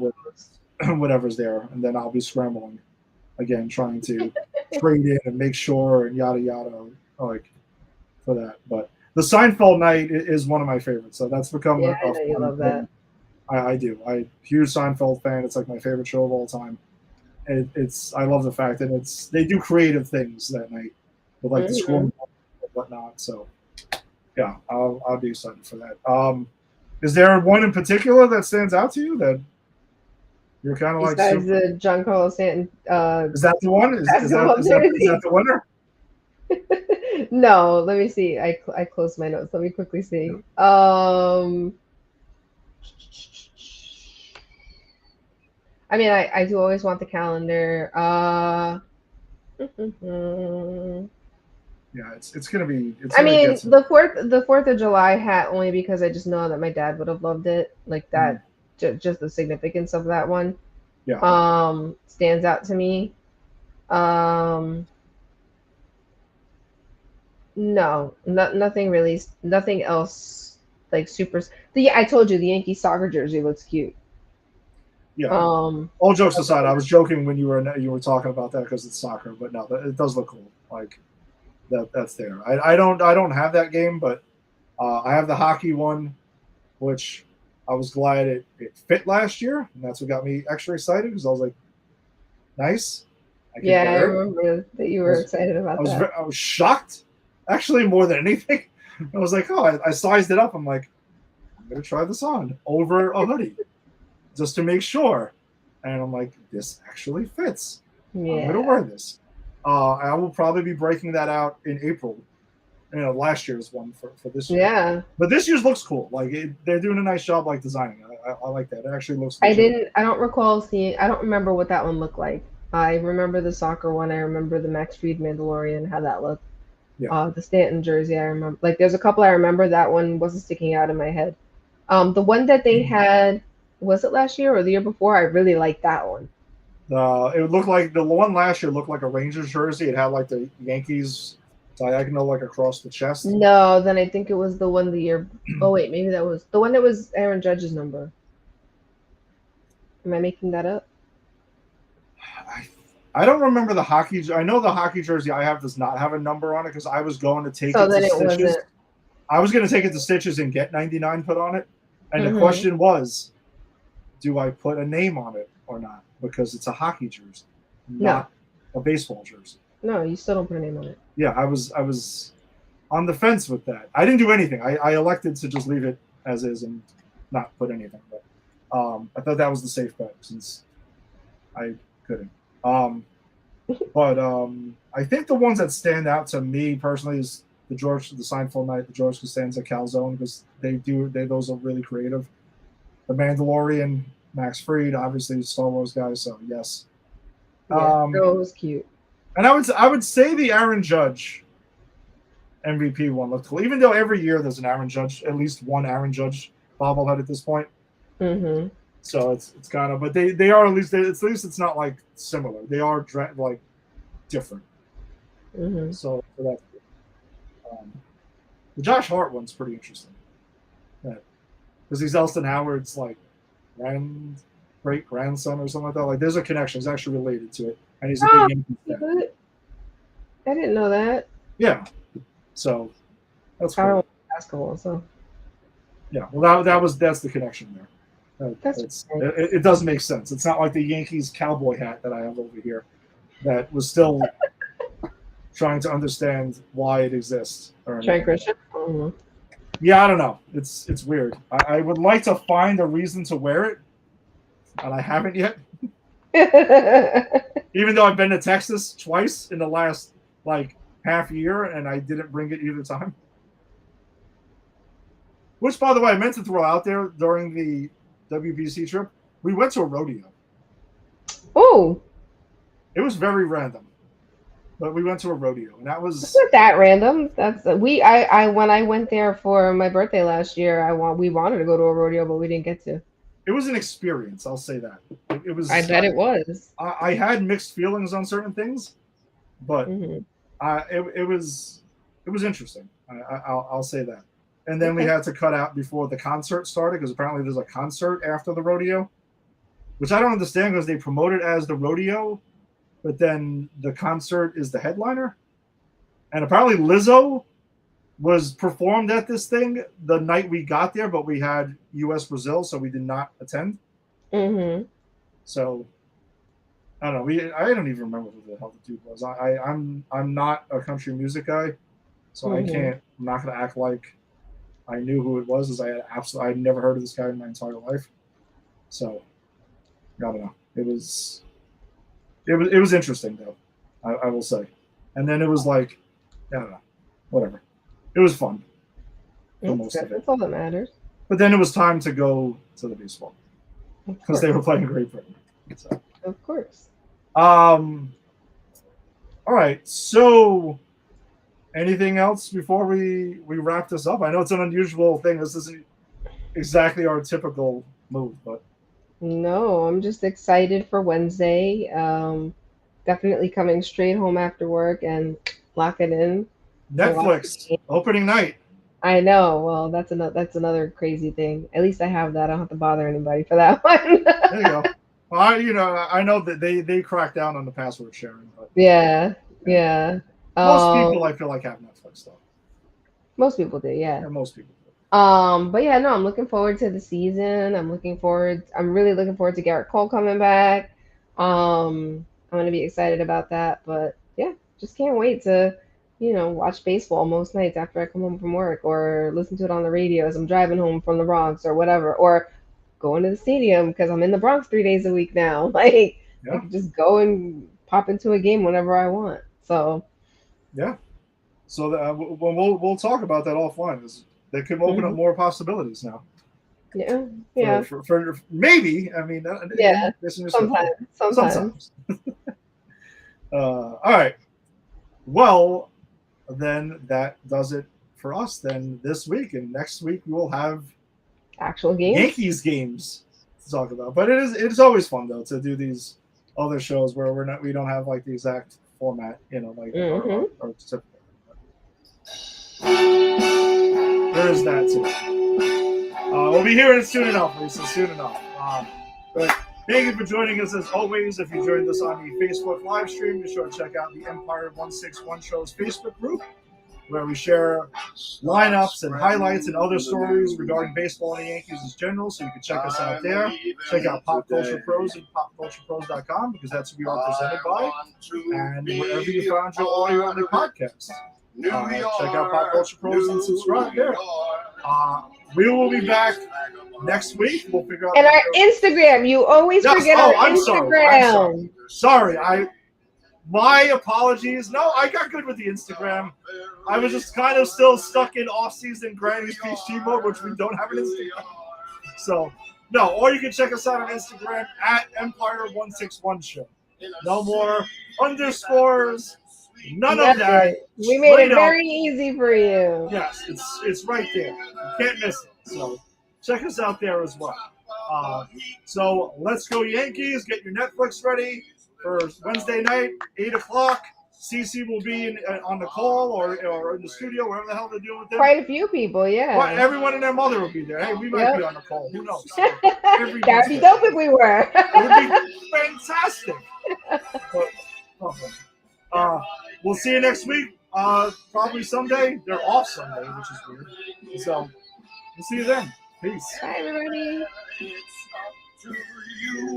whatever's there. And then I'll be scrambling again, trying to trade in and make sure and yada, yada, like for that. But the Seinfeld night is one of my favorites. So that's become I know you love that. I do. I'm a huge Seinfeld fan. It's like my favorite show of all time. I love the fact that they do creative things that night with like the score and whatnot. So yeah, I'll be excited for that. Is there one in particular that stands out to you that you're kind of like? Besides the Giancarlo Stanton. Is that the one? Is that the winner? No, let me see. I closed my notes. Let me quickly see. I mean, I do always want the calendar. Yeah, it's gonna be. The 4th of July hat only because I just know that my dad would have loved it. Like that, just the significance of that one. Yeah. Stands out to me. No, nothing really. Nothing else like super. I told you the Yankee soccer jersey looks cute. Yeah. All jokes aside, I was joking when you were talking about that because it's soccer, but no, it does look cool. Like that's there. I don't have that game, but I have the hockey one, which I was glad it fit last year, and that's what got me extra excited because I was like, nice. I remember that you were excited about that. I was shocked, actually, more than anything. I was like, oh, I sized it up. I'm like, I'm gonna try this on over a hoodie. Just to make sure, and I'm like, this actually fits. Yeah. I'm gonna wear this. I will probably be breaking that out in April. Last year's one for this year. Yeah. But this year's looks cool. Like they're doing a nice job, like designing it. I like that. It actually looks. I don't recall seeing. I don't remember what that one looked like. I remember the soccer one. I remember the Max Fried Mandalorian, how that looked. Yeah. The Stanton jersey. I remember. Like there's a couple I remember. That one wasn't sticking out in my head. The one that they had. Was it last year or the year before? I really liked that one. It looked like the one last year looked like a Rangers jersey. It had like the Yankees diagonal like across the chest. No, then I think it was the one the year. Oh wait, maybe that was the one that was Aaron Judge's number. Am I making that up? I don't remember the hockey. I know the hockey jersey I have does not have a number on it because I was going to take it to Stitches. Wasn't. I was going to take it to Stitches and get 99 put on it. And Mm-hmm. the question was, do I put a name on it or not? Because it's a hockey jersey, not a baseball jersey. No, you still don't put a name on it. Yeah, I was on the fence with that. I didn't do anything. I elected to just leave it as is and not put anything. But I thought that was the safe bet since I couldn't. But I think the ones that stand out to me personally is the Seinfeld Night, the George Costanza Calzone, because those are really creative. The Mandalorian, Max Fried, obviously Star Wars guys, so yes. Yeah, it was cute. And I would say the Aaron Judge MVP one looked cool, even though every year there's an Aaron Judge, at least one Aaron Judge bobblehead at this point. Mm-hmm. So it's kind of, but they are at least it's not like similar. They are like different. Mm-hmm. So that's good. The Josh Hart one's pretty interesting. Because he's Elston Howard's like great grandson or something like that. Like there's a connection. He's actually related to it, and he's a big Yankee fan. I didn't know that. Yeah. So that's cool. I don't like basketball, so yeah. Well, that's the connection there. It does make sense. It's not like the Yankees cowboy hat that I have over here that was still trying to understand why it exists. Christian. Mm-hmm. Yeah, I don't know. It's weird. I would like to find a reason to wear it, and I haven't yet. Even though I've been to Texas twice in the last like half year, and I didn't bring it either time. Which, by the way, I meant to throw out there during the WBC trip. We went to a rodeo. Oh. It was very random. But we went to a rodeo, and that was... It's not that random. I when I went there for my birthday last year, we wanted to go to a rodeo, but we didn't get to. It was an experience, I'll say that. It was. I bet it was. I had mixed feelings on certain things, but it was interesting. I'll say that. And then we had to cut out before the concert started because apparently there's a concert after the rodeo, which I don't understand because they promote it as the rodeo, but then the concert is the headliner. And apparently Lizzo was performed at this thing the night we got there, but we had US-Brazil, so we did not attend. Mm-hmm. So I don't know. I don't even remember who the hell the dude was. I'm not a country music guy, so I'm not gonna act like I knew who it was, as I'd never heard of this guy in my entire life. So I don't know. It was interesting though, I will say. And then it was like, I don't know, whatever. It was fun for most of it. That's all that matters. But then it was time to go to the baseball because they were playing Great Britain. So. Of course. All right. So, anything else before we wrap this up? I know it's an unusual thing. This isn't exactly our typical move, but no, I'm just excited for Wednesday. Definitely coming straight home after work and lock it in. Netflix opening night. I know. Well, that's another crazy thing. At least I have that. I don't have to bother anybody for that one. There you go. Well, I know that they crack down on the password sharing, but yeah. Most people I feel like have Netflix though. Most people do, yeah. Most people do. But yeah, no, I'm looking forward to the season. I'm really looking forward to Garrett Cole coming back. I'm gonna be excited about that. But yeah, just can't wait to, watch baseball most nights after I come home from work, or listen to it on the radio as I'm driving home from the Bronx or whatever, or going to the stadium because I'm in the Bronx 3 days a week now. I can just go and pop into a game whenever I want. So yeah. So we'll talk about that offline. They could open up more possibilities now. Yeah. For maybe. I mean, yeah. Sometimes. All right. Well, then that does it for us. Then this week and next week we will have actual games, Yankees games to talk about. But it's always fun though to do these other shows where we don't have like the exact format, like our typical. There is that too. We'll be hearing it soon enough, Lisa. Soon enough. But Thank you for joining us as always. If you joined us on the Facebook live stream, be sure to check out the Empire 161 Show's Facebook group, where we share lineups and highlights and other stories regarding baseball and the Yankees in general. So you can check us out there. Check out Pop Culture Pros at popculturepros.com, because that's who we are presented by. And wherever you found your audio on the podcast, check out Pop Culture Pros and subscribe there. We will be back next week. We'll figure out. And our Instagram. You always forget our Instagram. Sorry. My apologies. No, I got good with the Instagram. I was just kind of still stuck in off-season Granny's PhD mode, which we don't have an Instagram. So, no, or you can check us out on Instagram at Empire161 Show. No more underscores, none of that. We made it very easy for you. Yes, it's right there. You can't miss it. So, check us out there as well. So, let's go Yankees. Get your Netflix ready for Wednesday night, 8 o'clock. CC will be on the call or in the studio, wherever the hell they're doing with them. Quite a few people, yeah. Well, everyone and their mother will be there. Hey, we might be on the call. Who knows? That'd be dope if we were. It would be fantastic. But, we'll see you next week. Probably Sunday. They're off Sunday, which is weird. So we'll see you then. Peace. Bye, everybody. It's up to you.